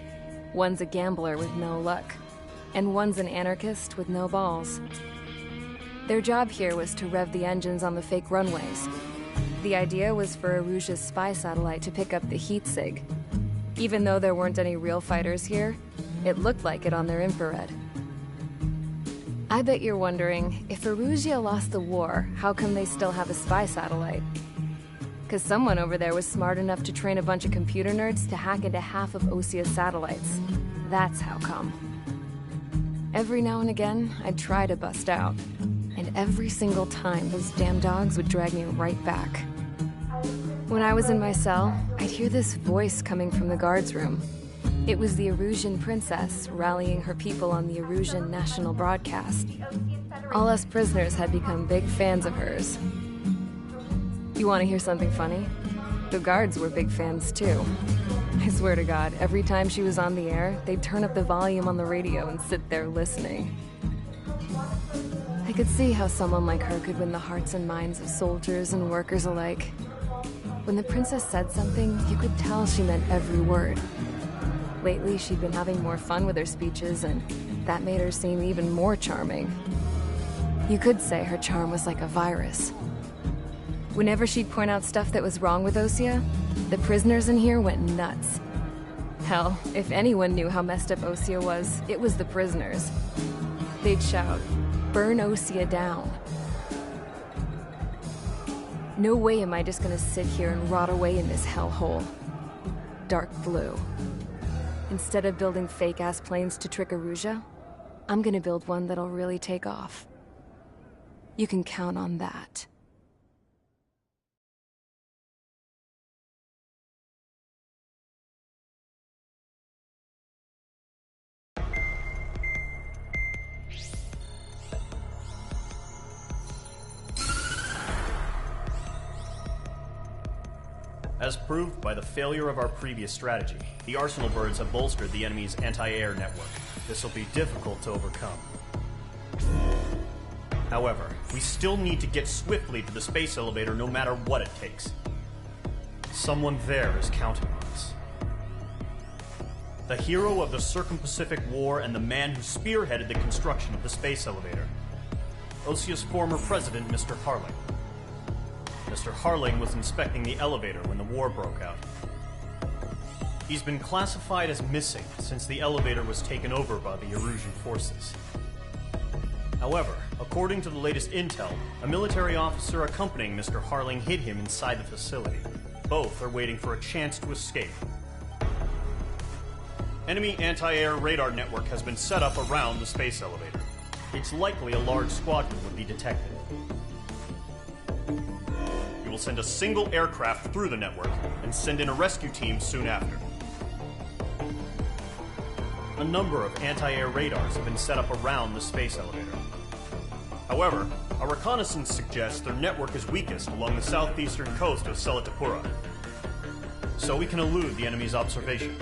Speaker 1: One's a gambler with no luck. And one's an anarchist with no balls. Their job here was to rev the engines on the fake runways. The idea was for Erusia's spy satellite to pick up the heat sig. Even though there weren't any real fighters here, it looked like it on their infrared. I bet you're wondering, if Erusia lost the war, how come they still have a spy satellite? 'Cause someone over there was smart enough to train a bunch of computer nerds to hack into half of Osia's satellites. That's how come. Every now and again, I'd try to bust out. And every single time, those damn dogs would drag me right back. When I was in my cell, I'd hear this voice coming from the guards room. It was the Erusian princess rallying her people on the Erusian national broadcast. All us prisoners had become big fans of hers. You want to hear something funny? The guards were big fans too. I swear to God, every time she was on the air, they'd turn up the volume on the radio and sit there listening. I could see how someone like her could win the hearts and minds of soldiers and workers alike. When the princess said something, you could tell she meant every word. Lately, she'd been having more fun with her speeches, and that made her seem even more charming. You could say her charm was like a virus. Whenever she'd point out stuff that was wrong with Osia, the prisoners in here went nuts. Hell, if anyone knew how messed up Osia was, it was the prisoners. They'd shout, "Burn Osia down." No way am I just gonna sit here and rot away in this hellhole. Dark blue. Instead of building fake-ass planes to trick Erusia, I'm gonna build one that'll really take off. You can count on that.
Speaker 4: As proved by the failure of our previous strategy, the Arsenal birds have bolstered the enemy's anti-air network. This will be difficult to overcome. However, we still need to get swiftly to the space elevator no matter what it takes. Someone there is counting on us. The hero of the Circum-Pacific War and the man who spearheaded the construction of the space elevator. Osia's former president, Mr. Harling. Mr. Harling was inspecting the elevator when the war broke out. He's been classified as missing since the elevator was taken over by the Erusian forces. However, According to the latest intel, a military officer accompanying Mr. Harling hid him inside the facility. Both are waiting for a chance to escape. Enemy anti-air radar network has been set up around the space elevator. It's likely a large squadron would be detected. We will send a single aircraft through the network and send in a rescue team soon after. A number of anti-air radars have been set up around the space elevator. However, our reconnaissance suggests their network is weakest along the southeastern coast of Selatapura, so we can elude the enemy's observation.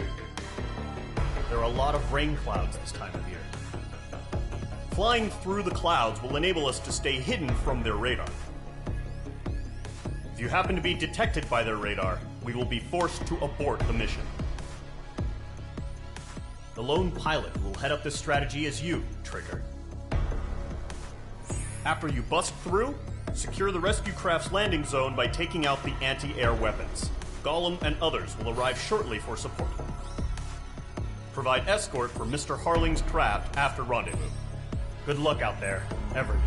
Speaker 4: There are a lot of rain clouds this time of year. Flying through the clouds will enable us to stay hidden from their radar. If you happen to be detected by their radar, we will be forced to abort the mission. The lone pilot who will head up this strategy is you, Trigger. After you bust through, secure the rescue craft's landing zone by taking out the anti-air weapons. Gollum and others will arrive shortly for support. Provide escort for Mr. Harling's craft after rendezvous. Good luck out there, everyone.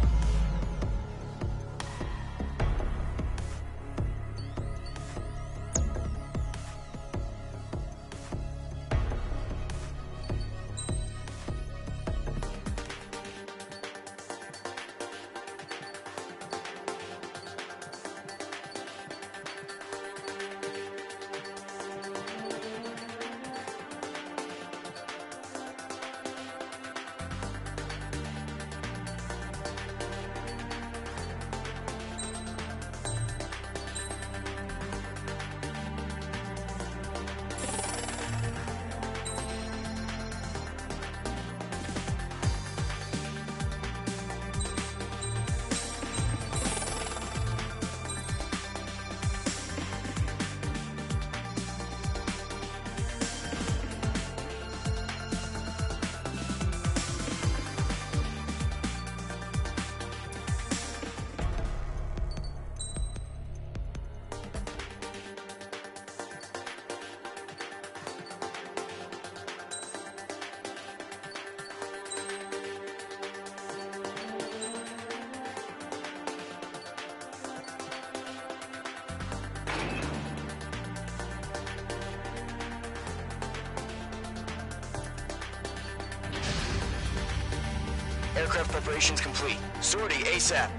Speaker 17: Aircraft preparations complete. Sortie ASAP.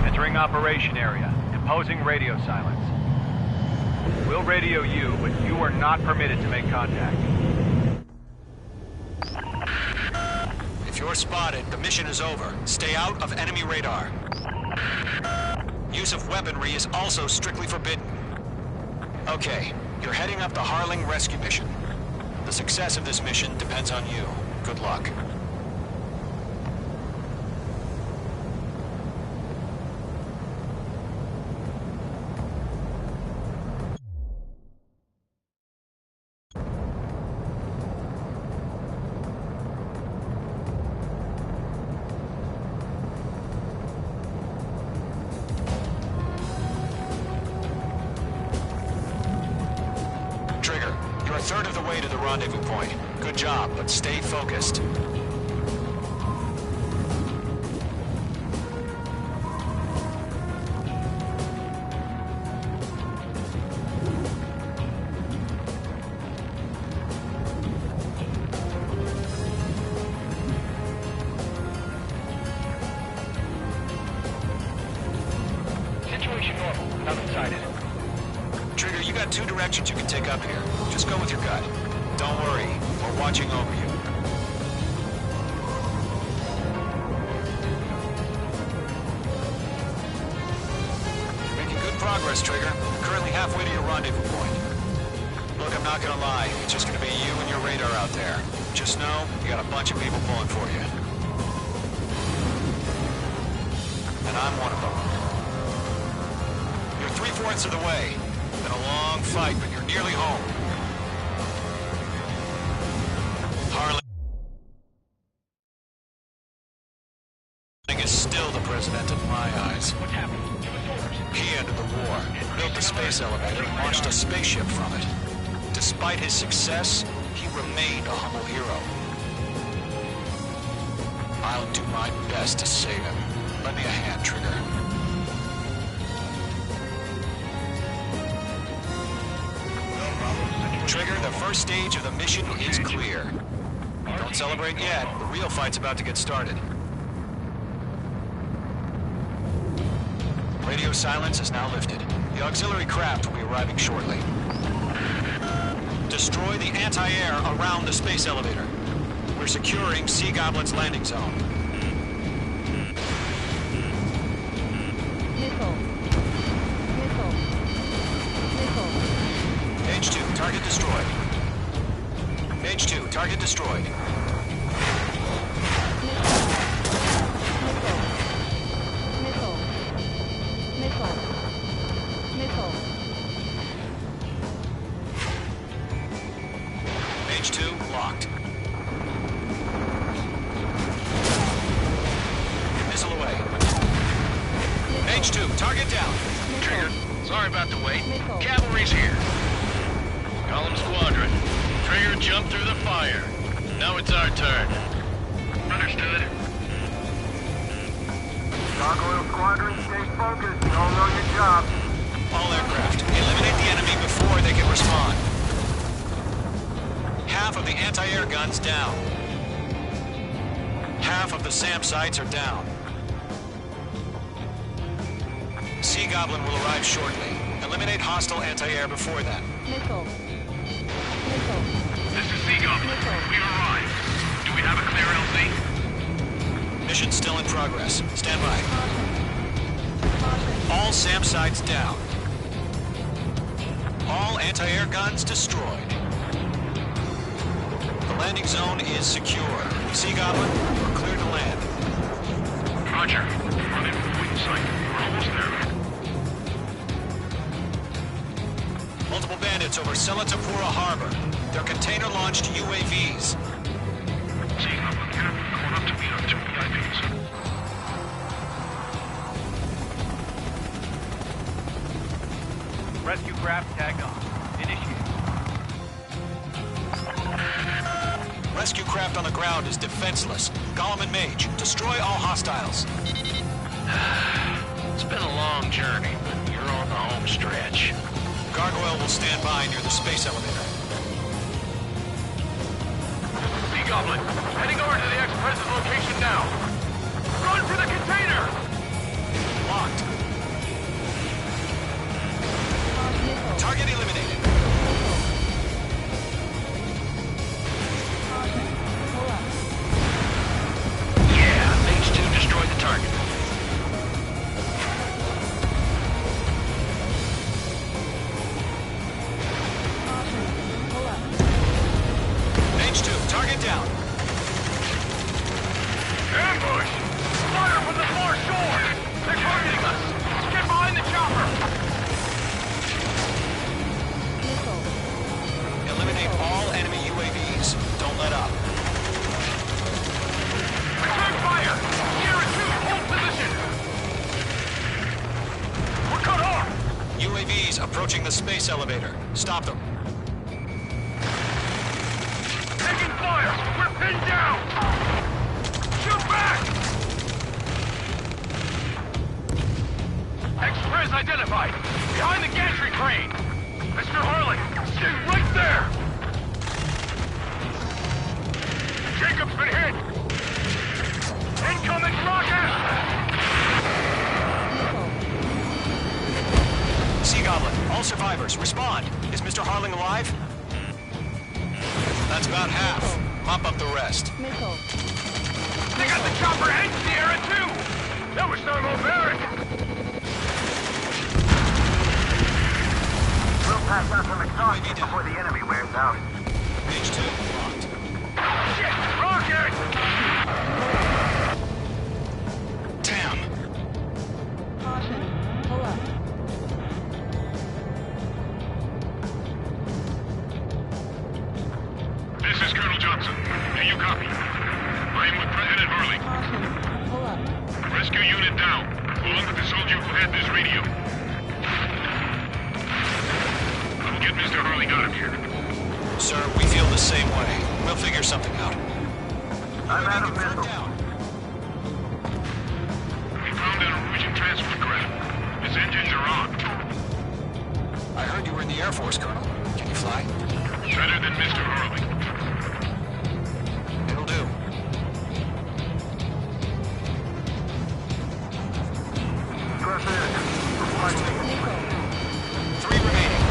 Speaker 13: Entering operation area. Imposing radio silence. We'll radio you, but you are not permitted to make contact.
Speaker 12: If you're spotted, the mission is over. Stay out of enemy radar. Use of weaponry is also strictly forbidden. Okay, you're heading up the Harling rescue mission. The success of this mission depends on you. Good luck. You're a third of the way to the rendezvous point. Good job, but stay focused.
Speaker 13: Situation normal. Nothing sighted.
Speaker 12: Trigger, you got two directions you can take up here. Just go with your gut. Don't worry, we're watching over you. You're making good progress, Trigger. You're currently halfway to your rendezvous point. Look, I'm not gonna lie. It's just gonna be you and your radar out there. Just know, you got a bunch of people pulling for you. And I'm one of them. You're 3 3/4 of the way. Been a long fight, but you're nearly home. Harlan is still the president in my eyes.
Speaker 13: What happened? Give us orders.
Speaker 12: He ended the war, built the space elevator, and launched a spaceship from it. Despite his success, he remained a humble hero. I'll do my best to save him. Lend me a hand, Trigger. Trigger, the first stage of the mission is clear. Don't celebrate yet. The real fight's about to get started. Radio silence is now lifted. The auxiliary craft will be arriving shortly. Destroy the anti-air around the space elevator. We're securing Sea Goblin's landing zone.
Speaker 1: Nickel.
Speaker 12: Page 2, target destroyed. Page 2, target destroyed.
Speaker 1: Nickel.
Speaker 12: Page 2, locked. Missile away. Page 2, target down.
Speaker 7: Trigger, sorry about the wait. Cavalry's here. Column Squadron. Trigger jumped through the fire. Now it's our turn. Understood.
Speaker 6: Gargoyle Squadron, stay focused. You all know your job.
Speaker 12: All aircraft, eliminate the enemy before they can respond. Half of the anti-air guns down. Half of the SAM sites are down. Sea Goblin will arrive shortly. Eliminate hostile anti-air before that.
Speaker 1: Nickel.
Speaker 8: This is Sea Goblin. We arrived. Do we have a clear LC?
Speaker 12: Mission still in progress. Stand by. All SAM sites down. All anti-air guns destroyed. The landing zone is secure. Sea Goblin, we're clear to land.
Speaker 8: Roger. Running for the wing site. We're almost there.
Speaker 12: Multiple bandits over Selatapura Harbor. They're container-launched UAVs.
Speaker 8: Sea Goblin here. Going up to meet our 2 VIPs.
Speaker 13: Rescue craft tagged on. Initiate.
Speaker 12: Rescue craft on the ground is defenseless. Gollum and Mage, destroy all hostiles.
Speaker 7: It's been a long journey, but you're on the home stretch.
Speaker 12: Gargoyle will stand by near the space elevator.
Speaker 8: Sea Goblin, heading over to the Express's location now. Run for the container!
Speaker 12: Locked. Target eliminated.
Speaker 7: Yeah, Mage 2 destroyed the target.
Speaker 12: Mage 2, target down.
Speaker 8: Ambush! Fire from the far shore! They're targeting us! Get behind the chopper!
Speaker 12: Eliminate all enemy UAVs. Don't let up.
Speaker 8: Return fire! Sierra 2, hold position! We're cut off!
Speaker 12: UAVs approaching the space elevator. Stop them.
Speaker 8: Taking fire! We're pinned down! Shoot back! Express identified! Behind the gantry crane! Mr. Harley, stay right there! Jacob's been hit! Incoming rocket!
Speaker 12: Sea Goblin, all survivors, respond. Is Mr. Harling alive? That's about half. Mop up the rest.
Speaker 8: They got the chopper and Sierra too! That was thermobaric!
Speaker 6: We'll pass out some exhaust before the enemy wears out.
Speaker 12: Page 2, locked.
Speaker 8: Shit! Rocket!
Speaker 12: Damn.
Speaker 8: Watson. Do you copy? I am with President Harley.
Speaker 1: Pull up.
Speaker 8: Rescue unit down, along with the soldier who had this radio. I will get Mr. Harley out of here.
Speaker 12: Sir, we feel the same way. We'll figure something out.
Speaker 6: I'm out of missile.
Speaker 8: We found an Norwegian transport craft. Its engines are on.
Speaker 12: I heard you were in the Air Force, Colonel. Can you fly?
Speaker 8: Better than Mr. Harley.
Speaker 12: It'll do.
Speaker 6: Press in.
Speaker 12: 3 remaining.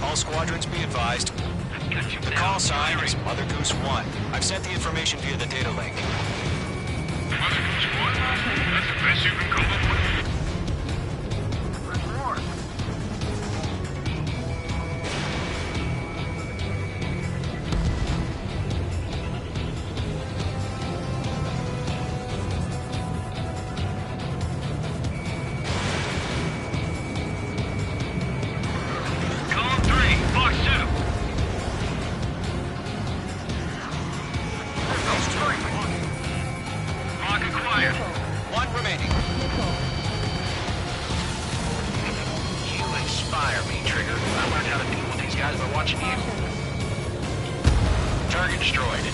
Speaker 12: All squadrons be advised. The call sign is Mother Goose 1. I've sent the information via the data link.
Speaker 8: Mother Goose 1? That's the best you can come up with?
Speaker 6: There's more.
Speaker 8: Column 3, Box 2. Mark acquired.
Speaker 12: 1 remaining.
Speaker 7: You inspire me, Trigger. I learned how to deal with these guys by watching you. Target destroyed.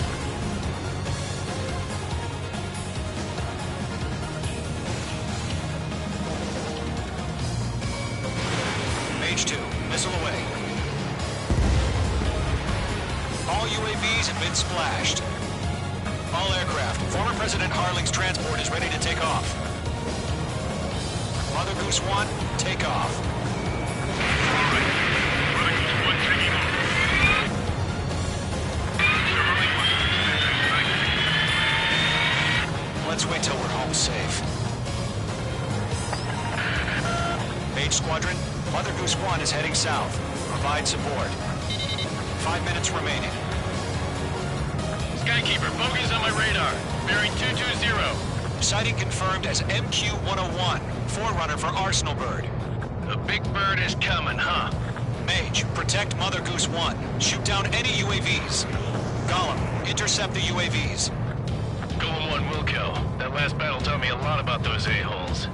Speaker 12: Mage 2, missile away. All UAVs have been splashed. All aircraft, former President Harling's transport is ready to take off. Mother Goose 1, take off.
Speaker 8: All right. Mother Goose 1 taking off. Mr. Harley wants to
Speaker 12: Let's wait till we're home safe. Mage Squadron, Mother Goose 1 is heading south. Provide support. 5 minutes remaining.
Speaker 9: Skykeeper, bogey's on my radar. Bearing 220.
Speaker 12: Sighting confirmed as MQ-101, forerunner for Arsenal Bird.
Speaker 9: The big bird is coming, huh?
Speaker 12: Mage, protect Mother Goose 1. Shoot down any UAVs. Gollum, intercept the UAVs.
Speaker 9: Golem 1 will kill. That last battle taught me a lot about those a-holes.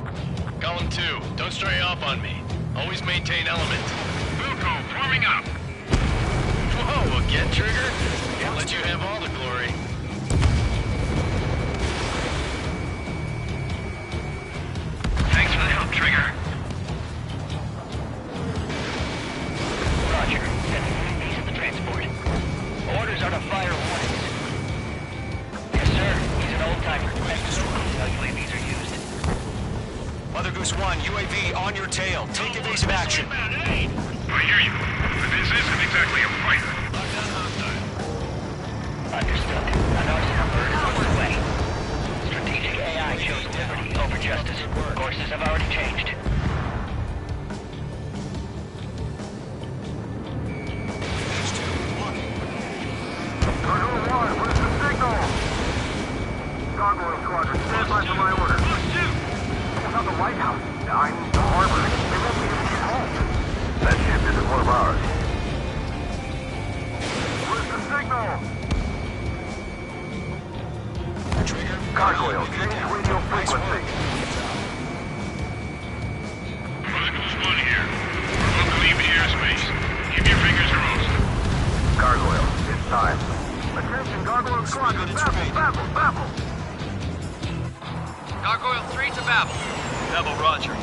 Speaker 9: Golem 2, don't stray off on me. Always maintain element.
Speaker 8: Wilco, forming up.
Speaker 9: Whoa, again, Trigger? Can't let you have all the glory.
Speaker 8: Thanks for the help, Trigger.
Speaker 17: Roger. Sending UAVs at the transport. Orders are to fire warnings. Yes, sir. He's an old-timer. How UAVs are used.
Speaker 12: Mother Goose 1, UAV on your tail. Take evasive action.
Speaker 8: I hear you. But this isn't exactly a fighter.
Speaker 17: Understood. An Arsenal Bird is on its way. Strategic AI chose liberty over justice. Courses have already changed.
Speaker 6: Gargoyle 1, where's the signal? Gargoyle Squadron, stand by for my orders. It's not the lighthouse. I mean the harbor. They won't be able to get home. That ship isn't one of ours. Where's the signal?
Speaker 12: Trigger.
Speaker 6: Gargoyle, change radio frequency.
Speaker 8: Mother Goose 1 here. We're about to leave the airspace. Keep your fingers crossed.
Speaker 6: Gargoyle, it's time. Attention, Gargoyle Squadron, Babel, Babel!
Speaker 5: Gargoyle 3 to Babel. Babel, roger.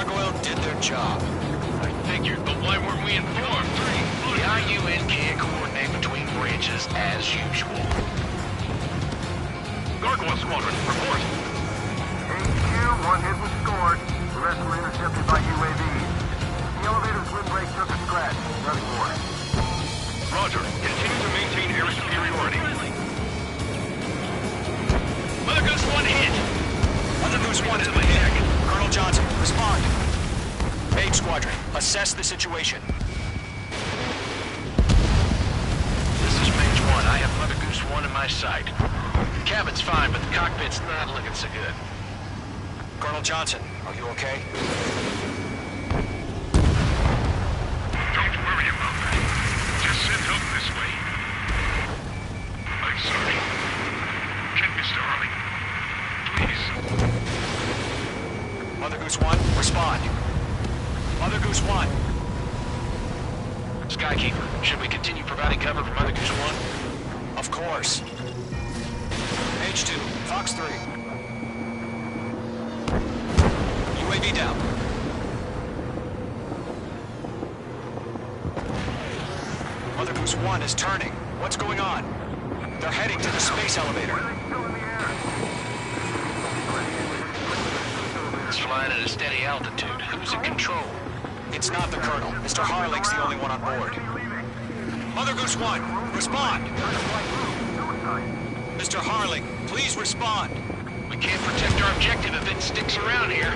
Speaker 12: Gargoyle did their job.
Speaker 7: I figured, but why weren't we informed? The IUN can't coordinate between branches as usual.
Speaker 8: Gargoyle Squadron, report.
Speaker 6: HQ, one hit was scored. The rest were intercepted by UAVs. The elevator's windbreak took a scratch. Nothing more.
Speaker 8: Roger. Continue to maintain air superiority.
Speaker 7: Mother Goose 1 hit!
Speaker 12: Mother Goose 1 has been hit. Colonel Johnson, respond. Mage Squadron, assess the situation.
Speaker 7: This is Mage 1. I have Mother Goose 1 in my sight. The cabin's fine, but the cockpit's not looking so good.
Speaker 12: Colonel Johnson, are you okay?
Speaker 8: Don't worry about that. Just send help this way. I'm sorry. Get Mr. Harling. Please.
Speaker 12: Mother Goose 1, respond. Mother Goose 1.
Speaker 7: Skykeeper, should we continue providing cover for Mother Goose 1?
Speaker 12: Of course. Mage 2, Fox 3. UAV down. Mother Goose 1 is turning. What's going on? They're heading to the space elevator.
Speaker 7: It's flying at a steady altitude. Who's in control?
Speaker 12: It's not the Colonel. Mr. Harling's the only one on board. Mother Goose 1, respond! Mr. Harling, please respond.
Speaker 7: We can't protect our objective if it sticks around here.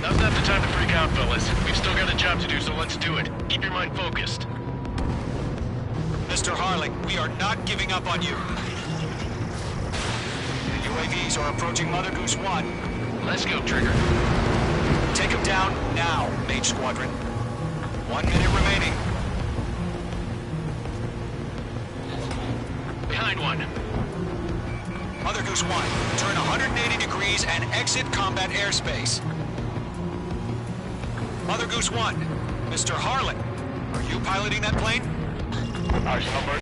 Speaker 7: Now's not the time to freak out, fellas. We've still got a job to do, so let's do it. Keep your mind focused.
Speaker 12: Mr. Harling, we are not giving up on you. The UAVs are approaching Mother Goose 1.
Speaker 7: Let's go, Trigger.
Speaker 12: Take him down now, Mage Squadron. 1 minute remaining.
Speaker 7: Behind one.
Speaker 12: Mother Goose 1, turn 180 degrees and exit combat airspace. Mother Goose 1, Mr. Harling, are you piloting that plane?
Speaker 8: Our number.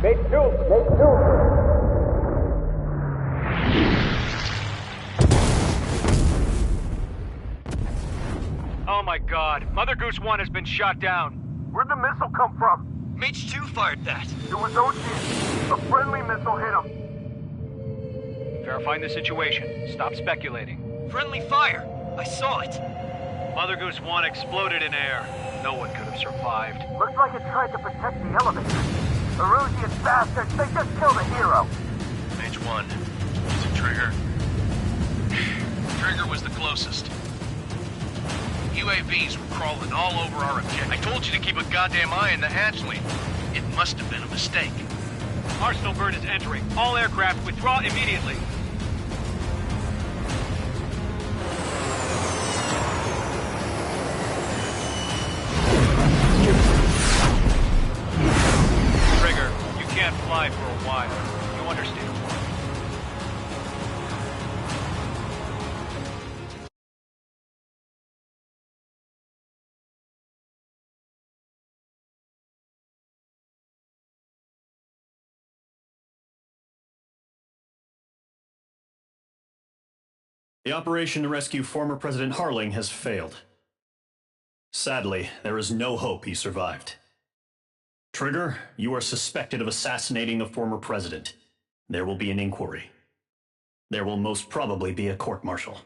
Speaker 6: Mate 2! Mate 2!
Speaker 13: Oh my god, Mother Goose 1 has been shot down.
Speaker 6: Where'd the missile come from?
Speaker 13: Mage 2 fired that.
Speaker 6: It was Ocean. A friendly missile hit him.
Speaker 13: Verifying the situation. Stop speculating.
Speaker 17: Friendly fire. I saw it.
Speaker 13: Mother Goose 1 exploded in air. No one could have survived.
Speaker 6: Looks like it tried to protect the elevator. Erusian bastards, they just killed a hero.
Speaker 7: Mage 1. Is it Trigger? Trigger was the closest. UAVs were crawling all over our objective. I told you to keep a goddamn eye on the hatchling. It must have been a mistake.
Speaker 13: Arsenal bird is entering. All aircraft withdraw immediately. Trigger, you can't fly for a while. You understand?
Speaker 4: The operation to rescue former President Harling has failed. Sadly, there is no hope he survived. Trigger, you are suspected of assassinating the former president. There will be an inquiry. There will most probably be a court-martial.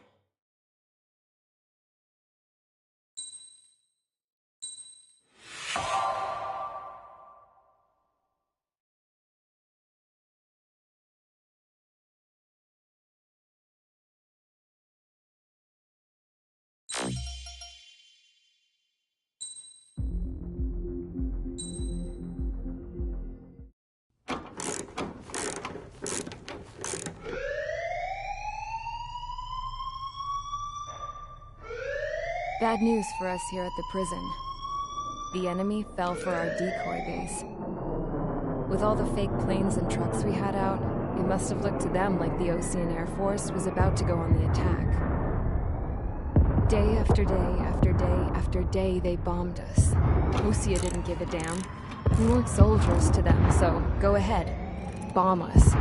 Speaker 1: Bad news for us here at the prison. The enemy fell for our decoy base. With all the fake planes and trucks we had out, it must have looked to them like the Ocean Air Force was about to go on the attack. Day after day after day after day, they bombed us. Osea didn't give a damn. We weren't soldiers to them, so go ahead. Bomb us.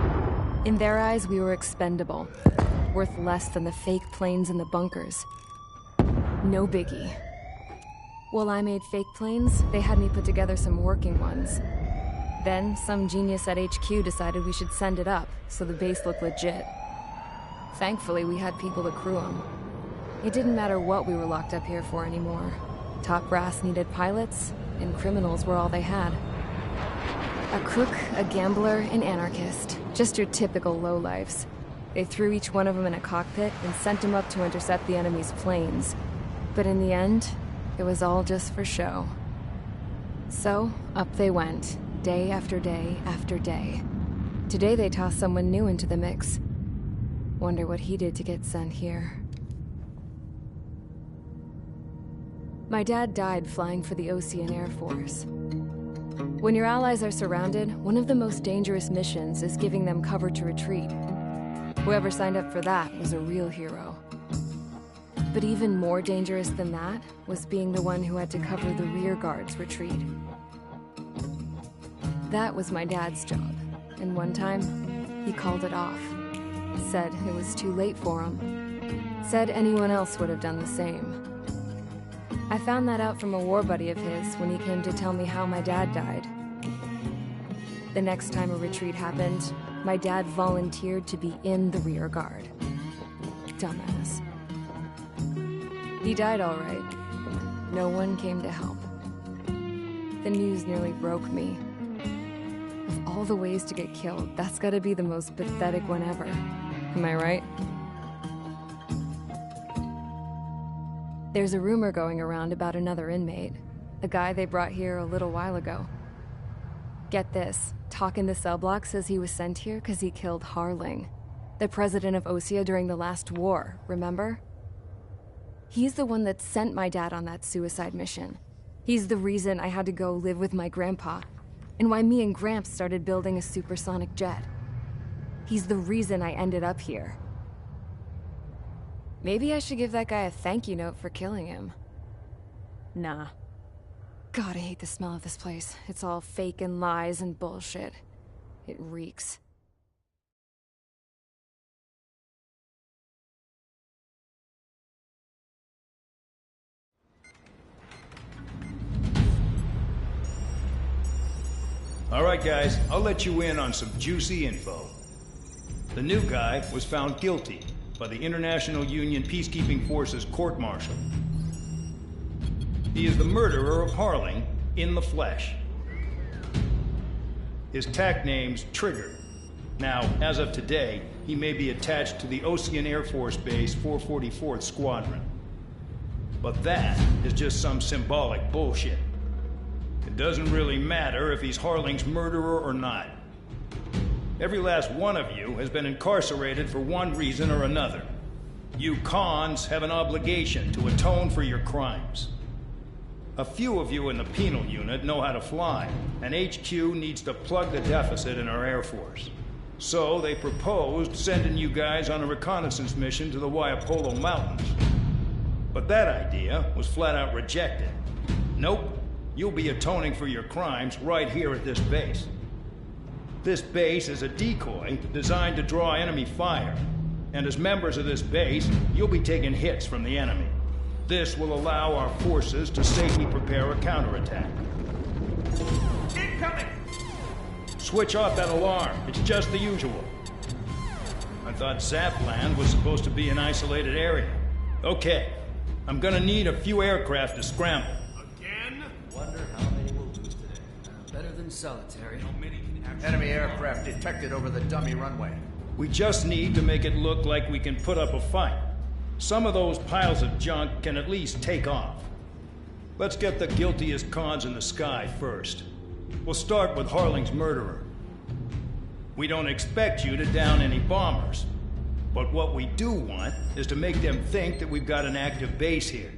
Speaker 1: In their eyes, we were expendable. Worth less than the fake planes in the bunkers. No biggie. While I made fake planes, they had me put together some working ones. Then, some genius at HQ decided we should send it up, so the base looked legit. Thankfully, we had people to crew them. It didn't matter what we were locked up here for anymore. Top brass needed pilots, and criminals were all they had. A crook, a gambler, an anarchist. Just your typical lowlifes. They threw each one of them in a cockpit and sent them up to intercept the enemy's planes. But in the end, it was all just for show. So, up they went. Day after day after day. Today they tossed someone new into the mix. Wonder what he did to get sent here. My dad died flying for the Ocean Air Force. When your allies are surrounded, one of the most dangerous missions is giving them cover to retreat. Whoever signed up for that was a real hero. But even more dangerous than that was being the one who had to cover the rear guard's retreat. That was my dad's job, and one time, he called it off. Said it was too late for him. Said anyone else would have done the same. I found that out from a war buddy of his when he came to tell me how my dad died. The next time a retreat happened, my dad volunteered to be in the rear guard. Dumbass. He died all right. No one came to help. The news nearly broke me. Of all the ways to get killed, that's gotta be the most pathetic one ever. Am I right? There's a rumor going around about another inmate. A guy they brought here a little while ago. Get this, talk in the cell block says he was sent here because he killed Harling, the president of Osea during the last war, remember? He's the one that sent my dad on that suicide mission. He's the reason I had to go live with my grandpa, and why me and Gramps started building a supersonic jet. He's the reason I ended up here. Maybe I should give that guy a thank you note for killing him. Nah. God, I hate the smell of this place. It's all fake and lies and bullshit. It reeks.
Speaker 18: All right, guys, I'll let you in on some juicy info. The new guy was found guilty by the International Union Peacekeeping Forces court-martial. He is the murderer of Harling in the flesh. His TAC name's Trigger. Now, as of today, he may be attached to the Ocean Air Force Base 444th Squadron. But that is just some symbolic bullshit. It doesn't really matter if he's Harling's murderer or not. Every last one of you has been incarcerated for one reason or another. You cons have an obligation to atone for your crimes. A few of you in the penal unit know how to fly, and HQ needs to plug the deficit in our Air Force. So they proposed sending you guys on a reconnaissance mission to the Waiapolo Mountains. But that idea was flat out rejected. Nope. You'll be atoning for your crimes right here at this base. This base is a decoy designed to draw enemy fire. And as members of this base, you'll be taking hits from the enemy. This will allow our forces to safely prepare a counterattack.
Speaker 8: Incoming!
Speaker 18: Switch off that alarm. It's just the usual. I thought Zapland was supposed to be an isolated area. Okay. I'm gonna need a few aircraft to scramble.
Speaker 5: Wonder how many we'll lose today. Better than solitary.
Speaker 19: Enemy aircraft detected over the dummy runway.
Speaker 18: We just need to make it look like we can put up a fight. Some of those piles of junk can at least take off. Let's get the guiltiest cons in the sky first. We'll start with Harling's murderer. We don't expect you to down any bombers. But what we do want is to make them think that we've got an active base here.